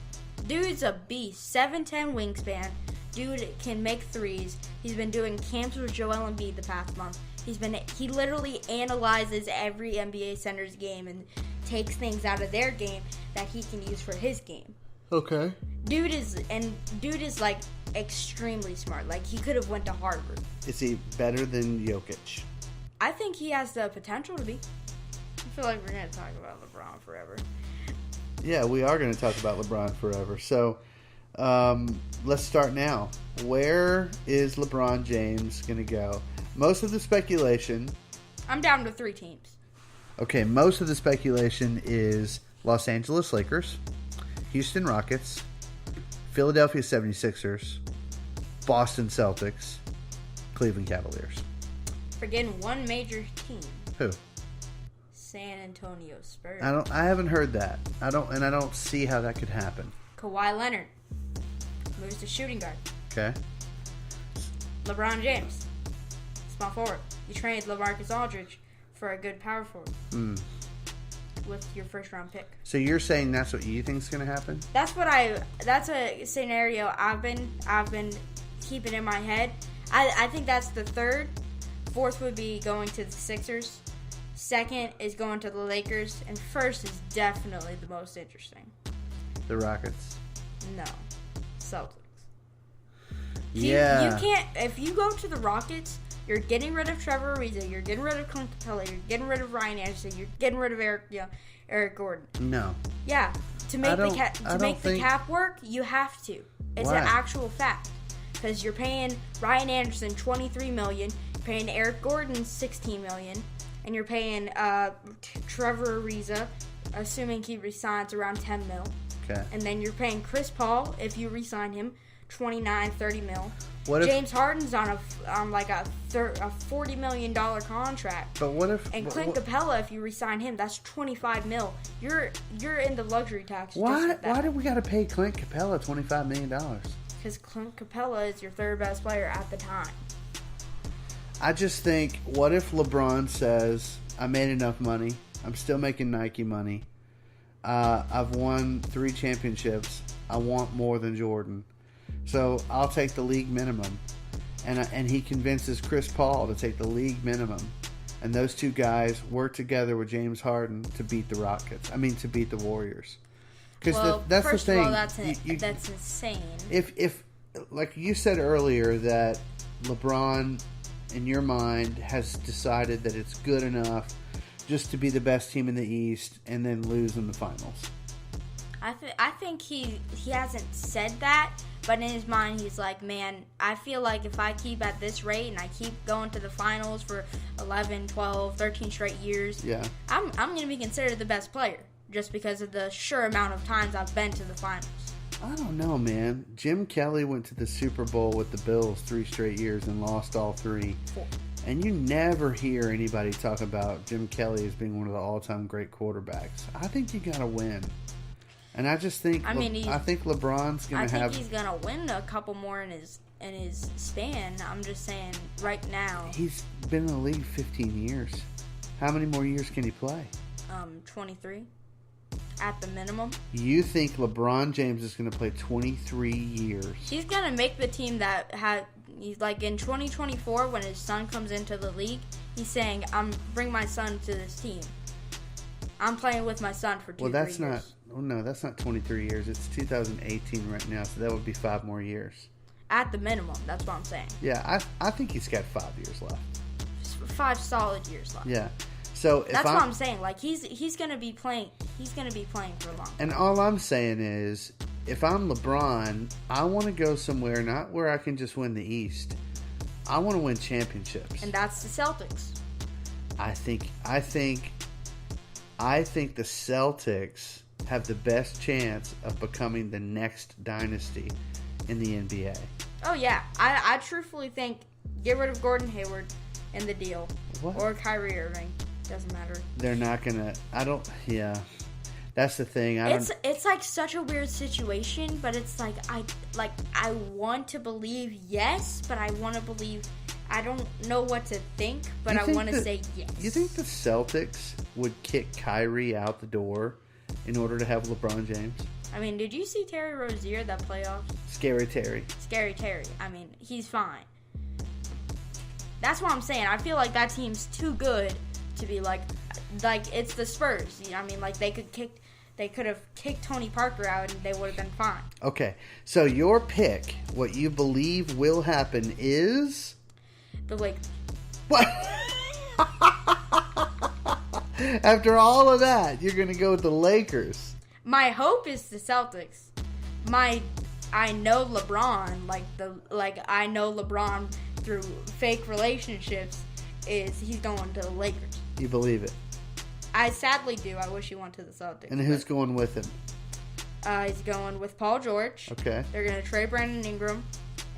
Dude's a beast. 7'10" wingspan. Dude can make threes. He's been doing camps with Joel Embiid the past month. He literally analyzes every NBA center's game and takes things out of their game that he can use for his game. Okay. Dude is like extremely smart. Like, he could have went to Harvard. Is he better than Jokic? I think he has the potential to be. I feel like we're going to talk about LeBron forever. Yeah, we are going to talk about LeBron forever. So, let's start now. Where is LeBron James going to go? Most of the speculation... I'm down to 3 teams. Okay, most of the speculation is Los Angeles Lakers, Houston Rockets, Philadelphia 76ers, Boston Celtics, Cleveland Cavaliers. Forgetting one major team. Who? San Antonio Spurs. I haven't heard that. I don't see how that could happen. Kawhi Leonard moves to shooting guard. Okay. LeBron James, small forward. You traded LaMarcus Aldridge for a good power forward with your first round pick. So you're saying that's what you think is going to happen? That's a scenario I've been keeping in my head. I think that's the third. Fourth would be going to the Sixers. Second is going to the Lakers, and first is definitely the most interesting. The Rockets. No, Celtics. Yeah. You can't. If you go to the Rockets, you're getting rid of Trevor Ariza, you're getting rid of Clint Capella, you're getting rid of Ryan Anderson, you're getting rid of Eric Gordon. No. Yeah, to make the cap work, you have to. It's Why? an actual fact, because you're paying Ryan Anderson $23 million, you're paying Eric Gordon $16 million, and you're paying Trevor Ariza, assuming he resigns, around $10 million. Okay. And then you're paying Chris Paul, if you resign him, $29-30 million. What if James Harden's on a $40 million contract? But what if? And Clint Capella, if you resign him, that's $25 million. You're in the luxury tax. Why do we got to pay Clint Capella $25 million? Because Clint Capella is your third best player at the time. I just think, what if LeBron says, I made enough money. I'm still making Nike money. I've won 3 championships. I want more than Jordan. So I'll take the league minimum. And he convinces Chris Paul to take the league minimum. And those two guys work together with James Harden to beat the Rockets. To beat the Warriors. Because that's the thing. First of all, that's insane. If like you said earlier, that LeBron, in your mind, has decided that it's good enough just to be the best team in the East and then lose in the finals. I think he hasn't said that, but in his mind he's like, man, I feel like if I keep at this rate and I keep going to the finals for 11, 12, 13 straight years, yeah, I'm going to be considered the best player just because of the sure amount of times I've been to the finals. I don't know, man. Jim Kelly went to the Super Bowl with the Bills 3 straight years and lost all 3. 4. And you never hear anybody talk about Jim Kelly as being one of the all-time great quarterbacks. I think you got to win. And I just think I think LeBron's going to have... I think he's going to win a couple more in his span. I'm just saying right now. He's been in the league 15 years. How many more years can he play? 23 at the minimum. You think LeBron James is going to play 23 years? He's going to make the team that had... He's like in 2024 when his son comes into the league, he's saying, bring my son to this team. I'm playing with my son for 2 years. No, that's not 23 years. It's 2018 right now, so that would be 5 more years. At the minimum, that's what I'm saying. Yeah, I think he's got 5 years left. 5 solid years left. Yeah. So that's what I'm saying. Like he's gonna be playing. He's gonna be playing for long. And all I'm saying is, if I'm LeBron, I want to go somewhere not where I can just win the East. I want to win championships. And that's the Celtics. I think the Celtics have the best chance of becoming the next dynasty in the NBA. Oh yeah, I truthfully think get rid of Gordon Hayward in the deal. What? Or Kyrie Irving. Doesn't matter. They're not gonna. Yeah. That's the thing. It's like such a weird situation, but it's like I want to believe yes, but I want to believe I don't know what to think, but I want to say yes. You think the Celtics would kick Kyrie out the door in order to have LeBron James? I mean, did you see Terry Rozier that playoffs? Scary Terry. Scary Terry. I mean, he's fine. That's what I'm saying. I feel like that team's too good to be like it's the Spurs. You know what I mean? Like they could have kicked Tony Parker out and they would have been fine. Okay, so your pick, what you believe will happen is The Lakers. what? After all of that, you're gonna go with the Lakers. My hope is the Celtics. I know LeBron, I know LeBron through fake relationships he's going to the Lakers. You believe it? I sadly do. I wish he went to the Celtics. And who's going with him? He's going with Paul George. Okay. They're going to trade Brandon Ingram.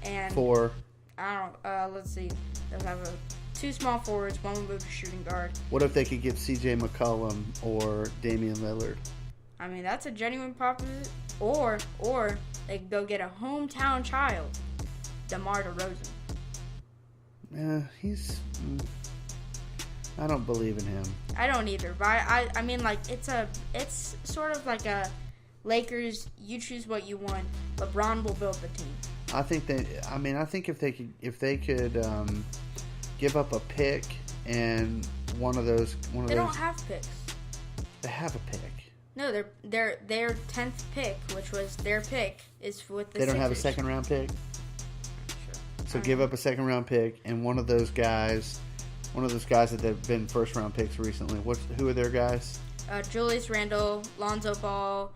And For? I don't let's see. They'll have two small forwards. One will move to shooting guard. What if they could get C.J. McCollum or Damian Lillard? I mean, that's a genuine proposition. Or they could go get a hometown child, DeMar DeRozan. I don't believe in him. I don't either, but I mean, like, it's sort of like a Lakers, you choose what you want, LeBron will build the team. I think if they could give up a pick and one of those They don't have picks. They have a pick. No, their 10th pick, which was their pick, is with the They don't Sixers. have a second round pick? Sure. So give up a second round pick and one of those guys that have been first round picks recently. Who are their guys? Julius Randle, Lonzo Ball,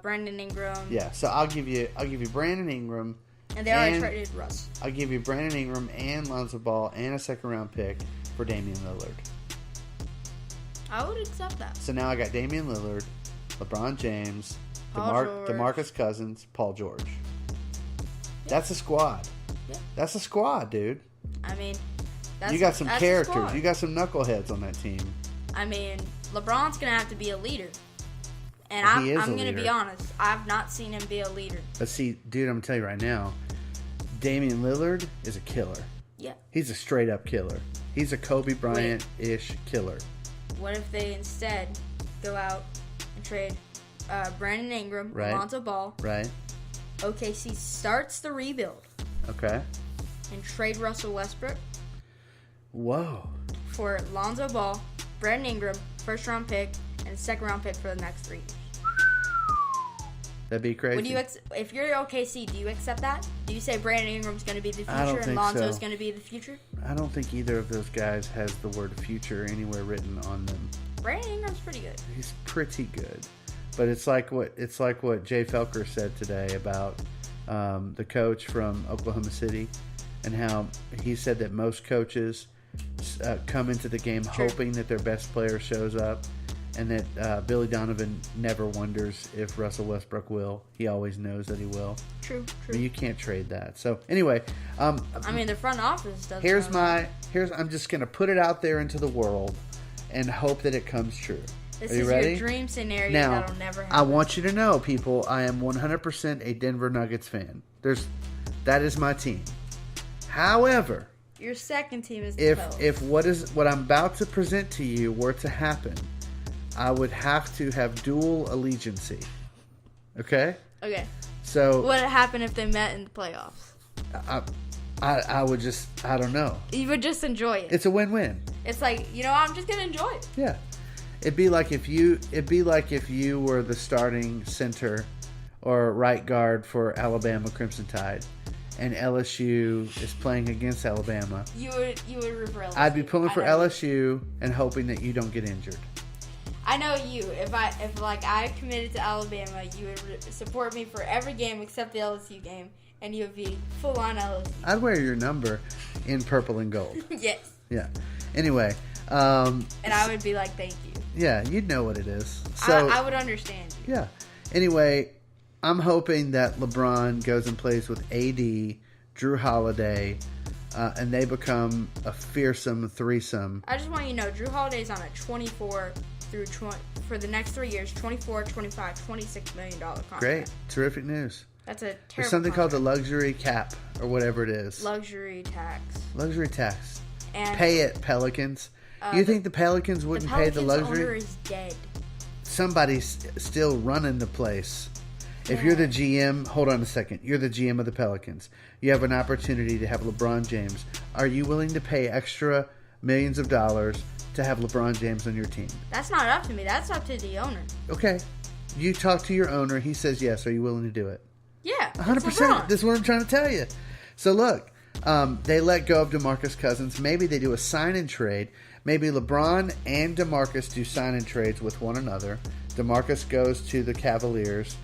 Brandon Ingram. Yeah, so I'll give you Brandon Ingram. And they already traded Russ. I'll give you Brandon Ingram and Lonzo Ball and a second round pick for Damian Lillard. I would accept that. So now I got Damian Lillard, LeBron James, George. DeMarcus Cousins, Paul George. That's a squad. Yeah. That's a squad, dude. I mean, you got some that's a characters. squad. You got some knuckleheads on that team. I mean, LeBron's going to have to be a leader. And He is I'm a going to be leader. honest. I've not seen him be a leader. But see, dude, I'm going to tell you right now, Damian Lillard is a killer. Yeah. He's a straight up killer. He's a Kobe Bryant-ish killer. What if they instead go out and trade Brandon Ingram, Right. Lonzo Ball, Right? OKC starts the rebuild, Okay. and trade Russell Westbrook Whoa. for Lonzo Ball, Brandon Ingram, first round pick, and second round pick for the next 3 years? That'd be crazy. Would you if you're OKC, do you accept that? Do you say Brandon Ingram's going to be the I don't future and think Lonzo's so. going to be the future? I don't think either of those guys has the word future anywhere written on them. Brandon Ingram's pretty good. He's pretty good, but it's like what Jay Felker said today about the coach from Oklahoma City, and how he said that most coaches come into the game hoping that their best player shows up, and that Billy Donovan never wonders if Russell Westbrook will. He always knows that he will. True. But you can't trade that. So anyway, I mean, the front office doesn't. I'm just gonna put it out there into the world and hope that it comes true. This Are you is ready? your dream scenario Now, that'll never happen. I want you to know, people, I am 100% a Denver Nuggets fan. That is my team. However, Your second team is the Pelicans. if what I'm about to present to you were to happen, I would have to have dual allegiancy. Okay? Okay. So What would happen if they met in the playoffs? I would just, I don't know. You would just enjoy it. It's a win-win. It's like, I'm just gonna enjoy it. Yeah. It'd be like if you were the starting center or right guard for Alabama Crimson Tide, and LSU is playing against Alabama. You would root for LSU. I'd be pulling for I know LSU and hoping that you don't get injured. I know you. If I committed to Alabama, you would support me for every game except the LSU game, and you would be full on LSU. I'd wear your number in purple and gold. Yes. Yeah. Anyway. And I would be like, thank you. Yeah, you'd know what it is. So I would understand you. yeah. Anyway, I'm hoping that LeBron goes and plays with AD, Drew Holiday, and they become a fearsome threesome. I just want you to know, Drew Holiday's on a 24 through 20 for the next 3 years, 24, 25, $26 million contract. Great. Terrific news. That's a terrible There's something called the contract. luxury cap or whatever it is. Luxury tax. Luxury tax. And Pay it, Pelicans. You think the Pelicans wouldn't pay the Pelicans luxury? owner is dead. Somebody's still running the place. If you're the GM, hold on a second. You're the GM of the Pelicans. You have an opportunity to have LeBron James. Are you willing to pay extra millions of dollars to have LeBron James on your team? That's not up to me. That's up to the owner. Okay. You talk to your owner. He says yes. Are you willing to do it? Yeah. 100%. This is what I'm trying to tell you. So look, they let go of DeMarcus Cousins. Maybe they do a sign-and trade. Maybe LeBron and DeMarcus do sign-and trades with one another. DeMarcus goes to the Cavaliers.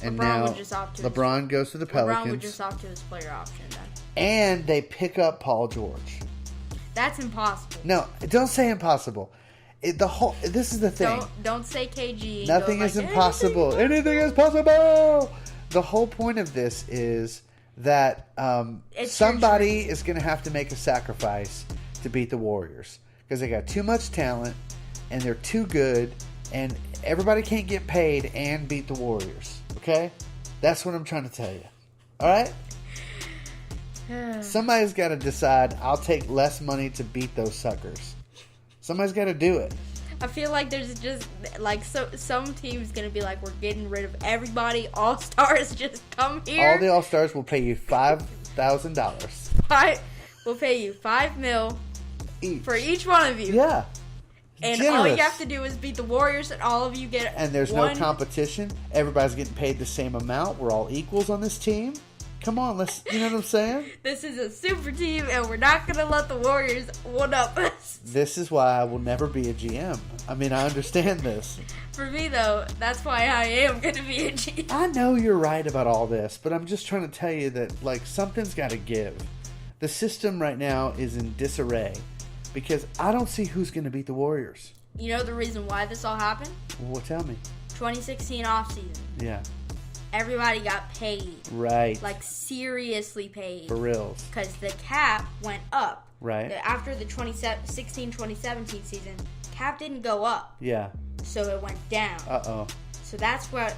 And now LeBron goes to the Pelicans. LeBron would just opt to his player option then. And they pick up Paul George. That's impossible. No, don't say impossible. This is the thing. Don't say KG. Nothing is impossible. Anything is possible. The whole point of this is that somebody is going to have to make a sacrifice to beat the Warriors because they got too much talent and they're too good, and everybody can't get paid and beat the Warriors. Okay, that's what I'm trying to tell you. All right. Somebody's got to decide. I'll take less money to beat those suckers. Somebody's got to do it. I feel like there's just like some teams gonna be like, we're getting rid of everybody. All stars just come here. All the all stars will pay you $5,000. We'll pay you $5 million each for each one of you. Yeah. And generous. all you have to do is beat the Warriors, and all of you get. And there's no competition. Everybody's getting paid the same amount. We're all equals on this team. Come on, you know what I'm saying? This is a super team, and we're not going to let the Warriors one-up us. This is why I will never be a GM. I mean, I understand this. For me, though, that's why I am going to be a GM. I know you're right about all this, but I'm just trying to tell you that, like, something's got to give. The system right now is in disarray because I don't see who's going to beat the Warriors. You know the reason why this all happened? Well, tell me. 2016 offseason. Yeah. Everybody got paid. Right. Like, seriously paid. For reals. Because the cap went up. Right. After the 2016-2017 season, cap didn't go up. Yeah. So it went down. Uh-oh. So that's why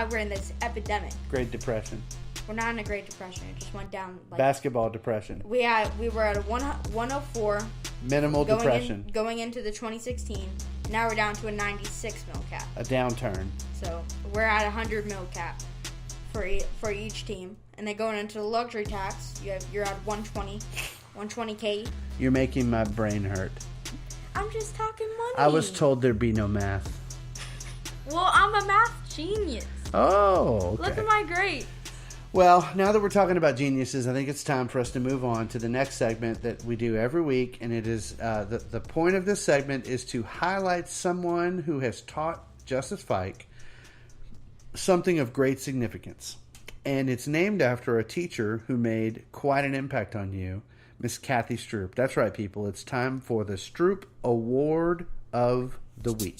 we're in this epidemic. Great Depression. We're not in a Great Depression. It just went down. Like, basketball depression. We were at a 104. Minimal depression. Going into the 2016. Now we're down to a 96 mil cap. A downturn. So we're at 100 mil cap for each team. And then going into the luxury tax, you're at 120K. You're making my brain hurt. I'm just talking money. I was told there'd be no math. Well, I'm a math genius. Oh, okay. Look at my grade. Well, now that we're talking about geniuses, I think it's time for us to move on to the next segment that we do every week. And it is the point of this segment is to highlight someone who has taught Justice Fike something of great significance. And it's named after a teacher who made quite an impact on you, Miss Kathy Stroup. That's right, people. It's time for the Stroup Award of the Week.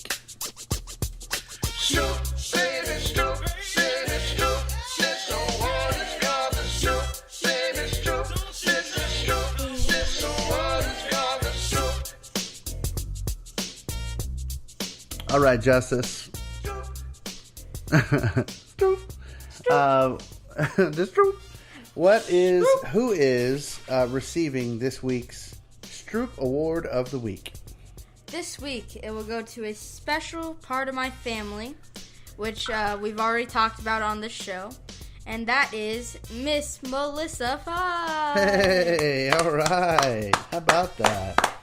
Stroup, baby, Stroup, baby, Stroup. This award is called the Stroup, baby, Stroup. This is Stroup. This award is called the Stroup. All right, Justice. Stroup. The Stroup. Who is receiving this week's Stroup Award of the Week? This week, it will go to a special part of my family, which we've already talked about on this show, and that is Miss Melissa Fike. Hey, all right. How about that?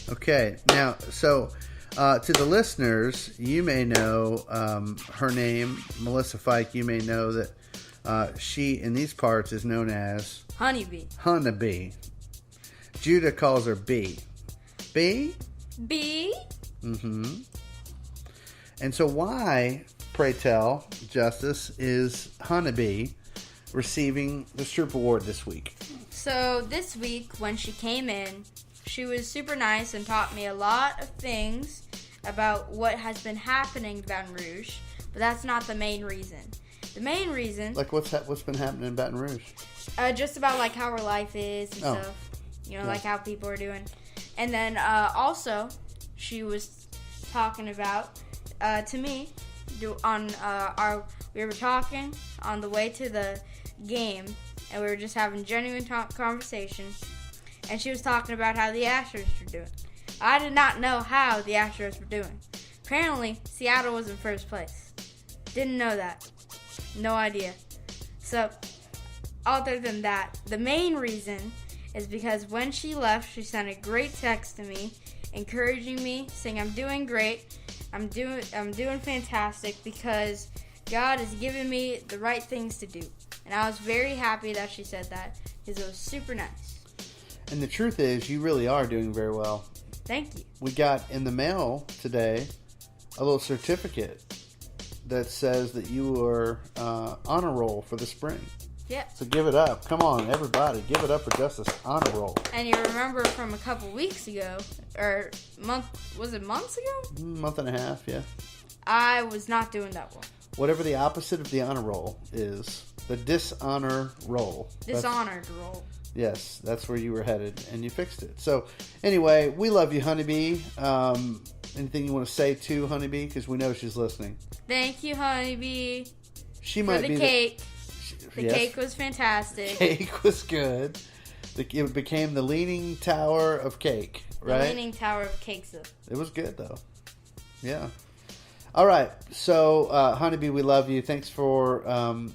Okay, now, so to the listeners, you may know her name, Melissa Fike. You may know that she, in these parts, is known as Honeybee. Judah calls her B. B? B? Mm-hmm. And so why, pray tell, Justice, is Honeybee receiving the Stroup Award this week? So this week, when she came in, she was super nice and taught me a lot of things about what has been happening in Baton Rouge, but that's not the main reason. The main reason... Like what's been happening in Baton Rouge? Just about like how her life is and stuff. You know, like how people are doing. And then also, she was talking about, to me, we were talking on the way to the game, and we were just having genuine conversation, and she was talking about how the Astros were doing. I did not know how the Astros were doing. Apparently, Seattle was in first place. Didn't know that. No idea. So, other than that, the main reason is because when she left, she sent a great text to me, encouraging me, saying I'm doing great, I'm doing fantastic because God has given me the right things to do. And I was very happy that she said that because it was super nice. And the truth is, you really are doing very well. Thank you. We got in the mail today a little certificate that says that you were honor roll for the spring. Yeah. So give it up. Come on, everybody. Give it up for Justice Honor Roll. And you remember from a couple weeks ago, or was it months ago? Month and a half, yeah. I was not doing that well. Whatever the opposite of the honor roll is, the dishonor roll. Dishonored roll. Yes, that's where you were headed, and you fixed it. So, anyway, we love you, Honeybee. Anything you want to say to Honeybee? Because we know she's listening. Thank you, Honeybee. She for might the be cake. The yes. cake was fantastic. Cake was good. It became the Leaning Tower of Cake, right? The Leaning Tower of Cakes. It was good, though. Yeah. All right. So, Honeybee, we love you. Thanks for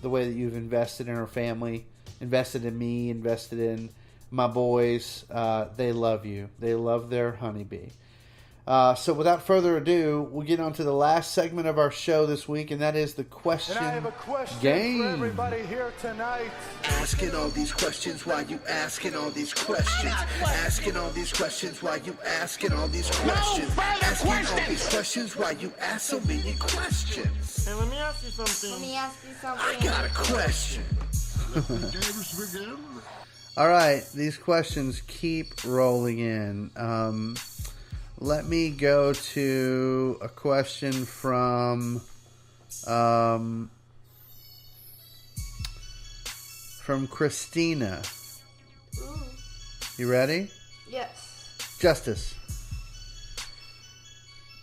the way that you've invested in our family, invested in me, invested in my boys. They love you. They love their Honeybee. So without further ado, we'll get on to the last segment of our show this week, and that is the question game. And I have a question for everybody here tonight. Asking all these questions, why you asking all these questions? Asking all these questions, why you asking all these questions? Asking all these questions, why you ask so many questions? And let me ask you something. I got a question. All right, these questions keep rolling in. Let me go to a question from Christina. Ooh. You ready? Yes. Justice.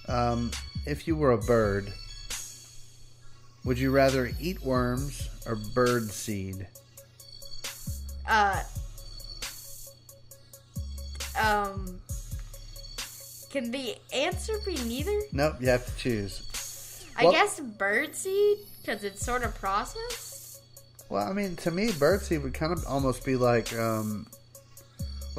If you were a bird, would you rather eat worms or bird seed? Can the answer be neither? Nope, you have to choose. I guess birdseed, because it's sort of processed. Well, I mean, to me, birdseed would kind of almost be like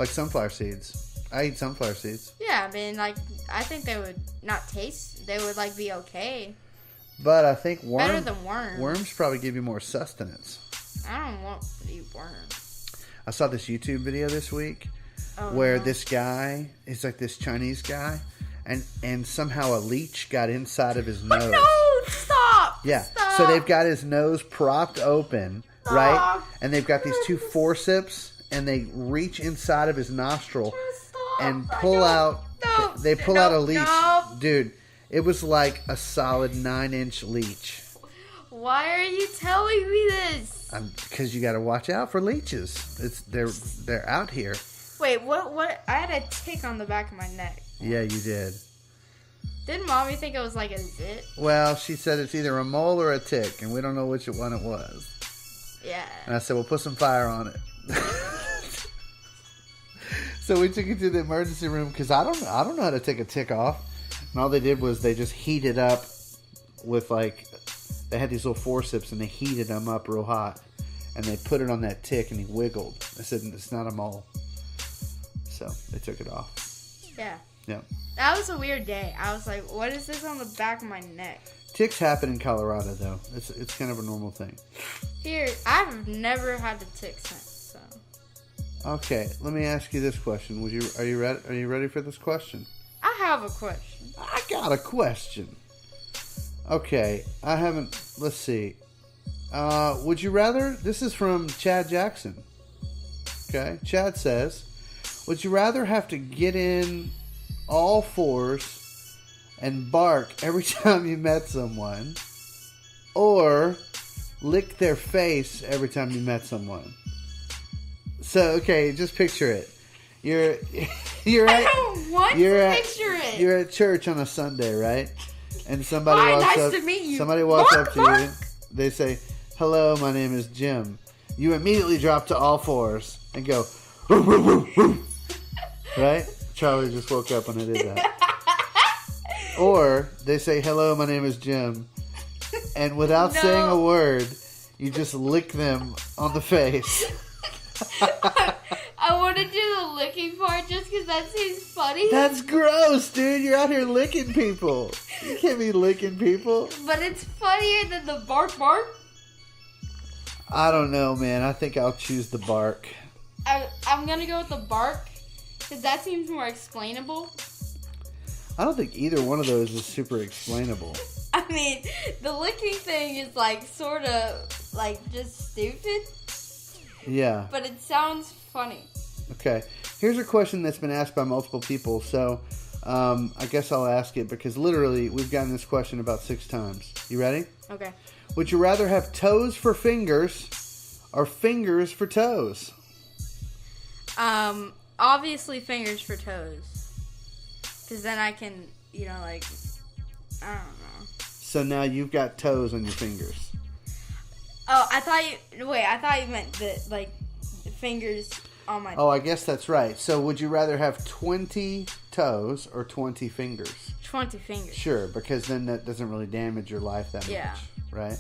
sunflower seeds. I eat sunflower seeds. Yeah, I mean, I think they would not taste. They would be okay. But I think better than worms. Worms probably give you more sustenance. I don't want to eat worms. I saw this YouTube video this week where this guy is like this Chinese guy, and somehow a leech got inside of his nose. No, stop! Yeah, stop. So they've got his nose propped open, Stop. right? And they've got these two forceps, and they reach inside of his nostril and pull out. They pull out a leech, dude. It was like a solid 9-inch leech. Why are you telling me this? Because you got to watch out for leeches. They're out here. Wait, what? I had a tick on the back of my neck. Yeah, you did. Didn't Mommy think it was like a zit? Well, she said it's either a mole or a tick, and we don't know which one it was. Yeah. And I said, well, put some fire on it. So we took it to the emergency room because I don't know how to take a tick off. And all they did was they just heated up with they had these little forceps and they heated them up real hot. And they put it on that tick and he wiggled. I said, it's not a mole. So they took it off. Yeah. Yeah. That was a weird day. I was like, what is this on the back of my neck? Ticks happen in Colorado, though. It's kind of a normal thing. Here, I've never had a tick since, so. Okay, let me ask you this question. Are you ready? Are you ready for this question? I have a question. I got a question. Okay, I haven't. Let's see. Would you rather? This is from Chad Jackson. Okay, Chad says, would you rather have to get in all fours and bark every time you met someone, or lick their face every time you met someone? So, okay, just picture it. You're I don't want to picture it. You're at church on a Sunday, right? And somebody Hi, walks nice up. to meet you. Somebody walks Bark, up to bark. you. They say, "Hello, my name is Jim." You immediately drop to all fours and go, "Woof, woof, woof, woof." Right? Charlie just woke up when I did that. Or they say, hello, my name is Jim. And without saying a word, you just lick them on the face. I want to do the licking part just because that seems funny. That's gross, dude. You're out here licking people. You can't be licking people. But it's funnier than the bark bark. I don't know, man. I think I'll choose the bark. I'm going to go with the bark because that seems more explainable. I don't think either one of those is super explainable. I mean, the licking thing is like sort of like just stupid. Yeah. But it sounds funny. Okay. Here's a question that's been asked by multiple people. So I guess I'll ask it because literally we've gotten this question about 6 times. You ready? Okay. Would you rather have toes for fingers or fingers for toes? Obviously fingers for toes. Because then I can, like, I don't know. So now you've got toes on your fingers. Oh, I thought you meant the fingers on my... Oh, I guess that's right. So would you rather have 20 toes or 20 fingers? 20 fingers. Sure, because then that doesn't really damage your life that much, right?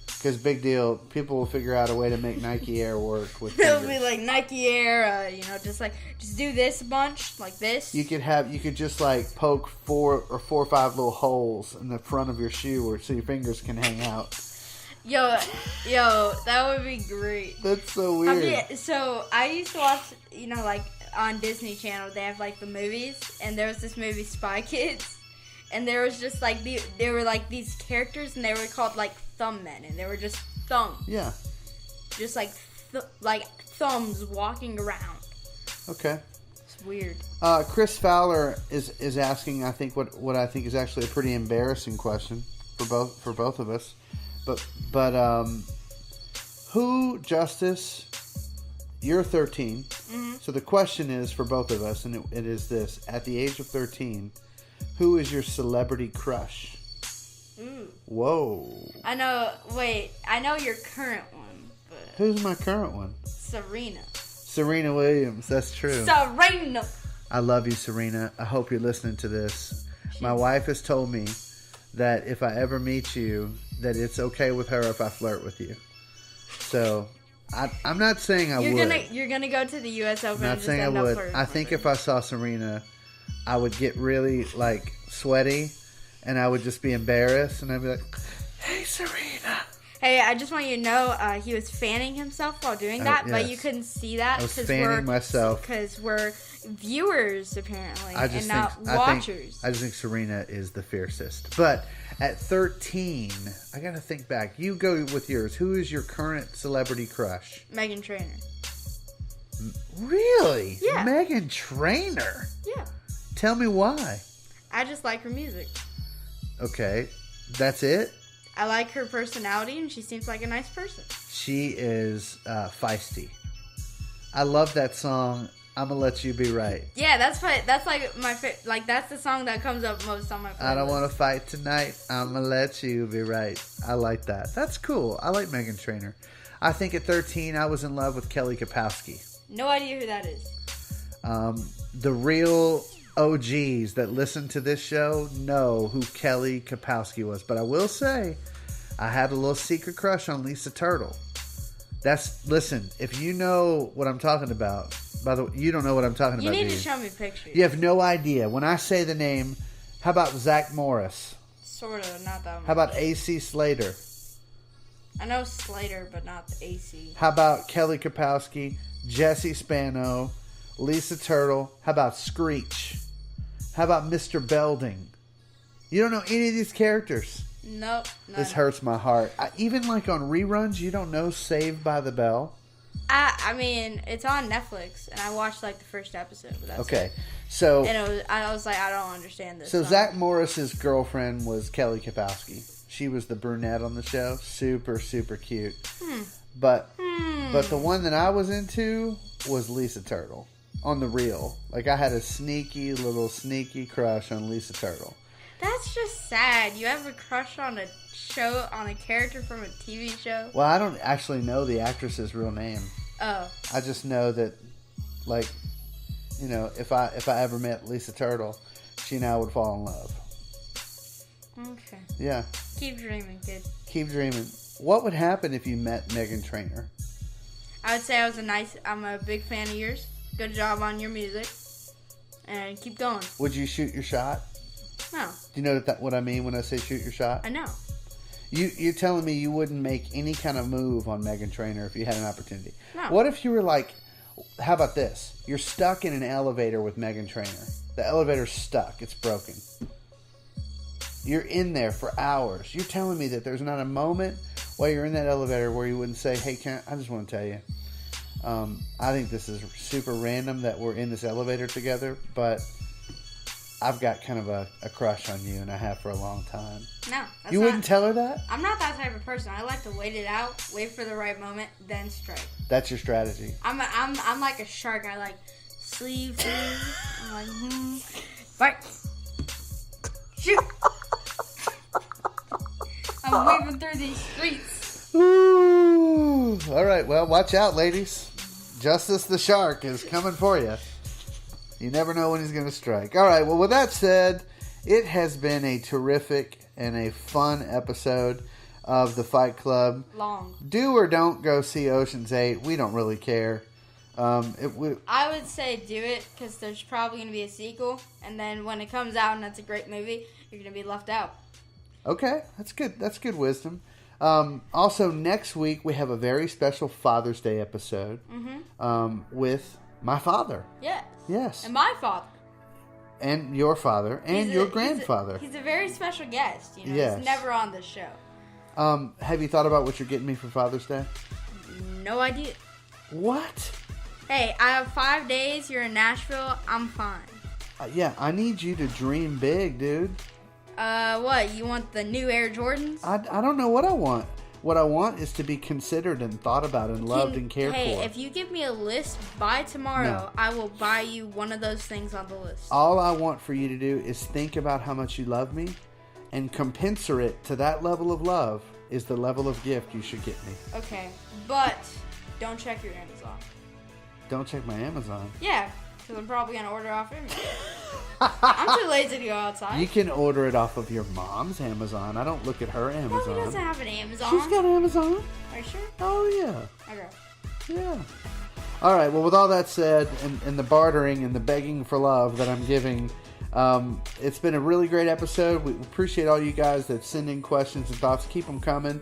Because big deal, people will figure out a way to make Nike Air work with fingers. It'll be like Nike Air, just do this a bunch, like this. You could just like poke 4 or 5 little holes in the front of your shoe so your fingers can hang out. Yo, that would be great. That's so weird. So I used to watch, on Disney Channel, they have like the movies, and there was this movie Spy Kids, and there was just like there were like these characters, and they were called like thumb men, and they were just thumbs. Yeah. Just like thumbs walking around. Okay. It's weird. Chris Fowler is asking, I think what I think is actually a pretty embarrassing question for both of us. But who, Justice, you're 13. Mm-hmm. So the question is for both of us, and it is this: at the age of 13, who is your celebrity crush? Ooh. Whoa. I know your current one, but who's my current one? Serena Williams. That's true. Serena. I love you, Serena. I hope you're listening to this. My wife has told me that if I ever meet you, that it's okay with her if I flirt with you. So, I'm not saying I would. You're gonna go to the U.S. Open. Not and just saying I end up would. flirting I think if I saw Serena, I would get really like sweaty, and I would just be embarrassed, and I'd be like, "Hey, Serena." Hey, I just want you to know he was fanning himself while doing that, yes. but you couldn't see that I was fanning myself because we're viewers apparently and not watchers. I just think Serena is the fiercest. But at 13, I gotta think back. You go with yours. Who is your current celebrity crush? Meghan Trainor. Really? Yeah. Meghan Trainor? Yeah. Tell me why. I just like her music. Okay, that's it? I like her personality, and she seems like a nice person. She is feisty. I love that song, "I'ma Let You Be Right." Yeah, that's like my that's the song that comes up most on my playlist. I don't want to fight tonight. I'ma let you be right. I like that. That's cool. I like Meghan Trainor. I think at 13, I was in love with Kelly Kapowski. No idea who that is. The real OGs that listen to this show know who Kelly Kapowski was. But I will say, I had a little secret crush on Lisa Turtle. Listen, if you know what I'm talking about, by the way, you don't know what I'm talking about. You need to show me pictures. You have no idea. When I say the name, how about Zach Morris? Sort of, not that much. How about AC Slater? I know Slater, but not the AC. How about Kelly Kapowski, Jesse Spano, Lisa Turtle? How about Screech? How about Mr. Belding? You don't know any of these characters. Nope. This hurts my heart. Even like on reruns, you don't know Saved by the Bell? I mean, it's on Netflix, and I watched like the first episode. But that's okay, it. So and I was like, I don't understand this. So Zach Morris's girlfriend was Kelly Kapowski. She was the brunette on the show, super super cute. But the one that I was into was Lisa Turtle on The Real. Like I had a sneaky crush on Lisa Turtle. That's just sad. You have a crush on a show, on a character from a TV show? Well, I don't actually know the actress's real name. Oh. I just know that, like, you know, if I ever met Lisa Turtle, she and I would fall in love. Okay. Yeah. Keep dreaming, kid. Keep dreaming. What would happen if you met Meghan Trainor? I would say I'm a big fan of yours. Good job on your music. And keep going. Would you shoot your shot? No. Do you know what I mean when I say shoot your shot? I know. You're telling me you wouldn't make any kind of move on Meghan Trainor if you had an opportunity? No. What if you were like, how about this? You're stuck in an elevator with Meghan Trainor. The elevator's stuck. It's broken. You're in there for hours. You're telling me that there's not a moment while you're in that elevator where you wouldn't say, hey, I just want to tell you, I think this is super random that we're in this elevator together, but I've got kind of a crush on you, and I have for a long time. No. You wouldn't tell her that? I'm not that type of person. I like to wait it out, wait for the right moment, then strike. That's your strategy. I'm like a shark. I like sleeve. I'm like, fight. Shoot. I'm weaving through these streets. Ooh. All right, well, watch out, ladies. Justice the Shark is coming for you. You never know when he's going to strike. All right, well, with that said, it has been a terrific and a fun episode of The Fight Club. Long. Do or don't go see Ocean's 8. We don't really care. I would say do it because there's probably going to be a sequel. And then when it comes out and it's a great movie, you're going to be left out. Okay, that's good. That's good wisdom. Also, next week we have a very special Father's Day episode with my father. Yes. Yes. And my father. And your father. And your grandfather. He's a very special guest. You know, Yes. He's never on this show. Have you thought about what you're getting me for Father's Day? No idea. What? Hey, I have 5 days. You're in Nashville. I'm fine. Yeah, I need you to dream big, dude. What? You want the new Air Jordans? I don't know what I want. What I want is to be considered and thought about and loved and cared for. Hey, if you give me a list by tomorrow, No. I will buy you one of those things on the list. All I want for you to do is think about how much you love me, and commensurate to that level of love is the level of gift you should get me. Okay, but don't check your Amazon. Don't check my Amazon. Yeah, because I'm probably going to order off Amazon. I'm too lazy to go outside. You can order it off of your mom's Amazon. I don't look at her Amazon. Mommy doesn't have an Amazon. She's got Amazon. Are you sure? Oh, yeah. Okay. Yeah. All right. Well, with all that said, and the bartering and the begging for love that I'm giving, it's been a really great episode. We appreciate all you guys that send in questions and thoughts. Keep them coming.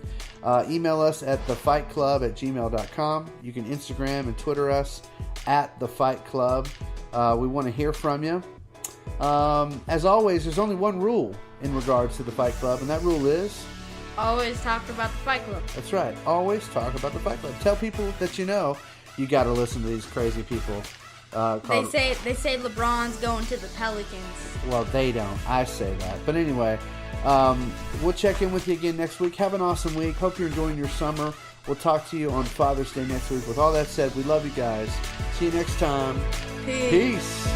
Email us at thefikeclub@gmail.com. You can Instagram and Twitter us at @thefightclub. We want to hear from you. As always, there's only one rule in regards to the Fight Club, and that rule is... Always talk about the Fight Club. That's right. Always talk about the Fight Club. Tell people that you know you got to listen to these crazy people. They say LeBron's going to the Pelicans. Well, they don't. I say that. But anyway, we'll check in with you again next week. Have an awesome week. Hope you're enjoying your summer. We'll talk to you on Father's Day next week. With all that said, we love you guys. See you next time. Peace. Peace.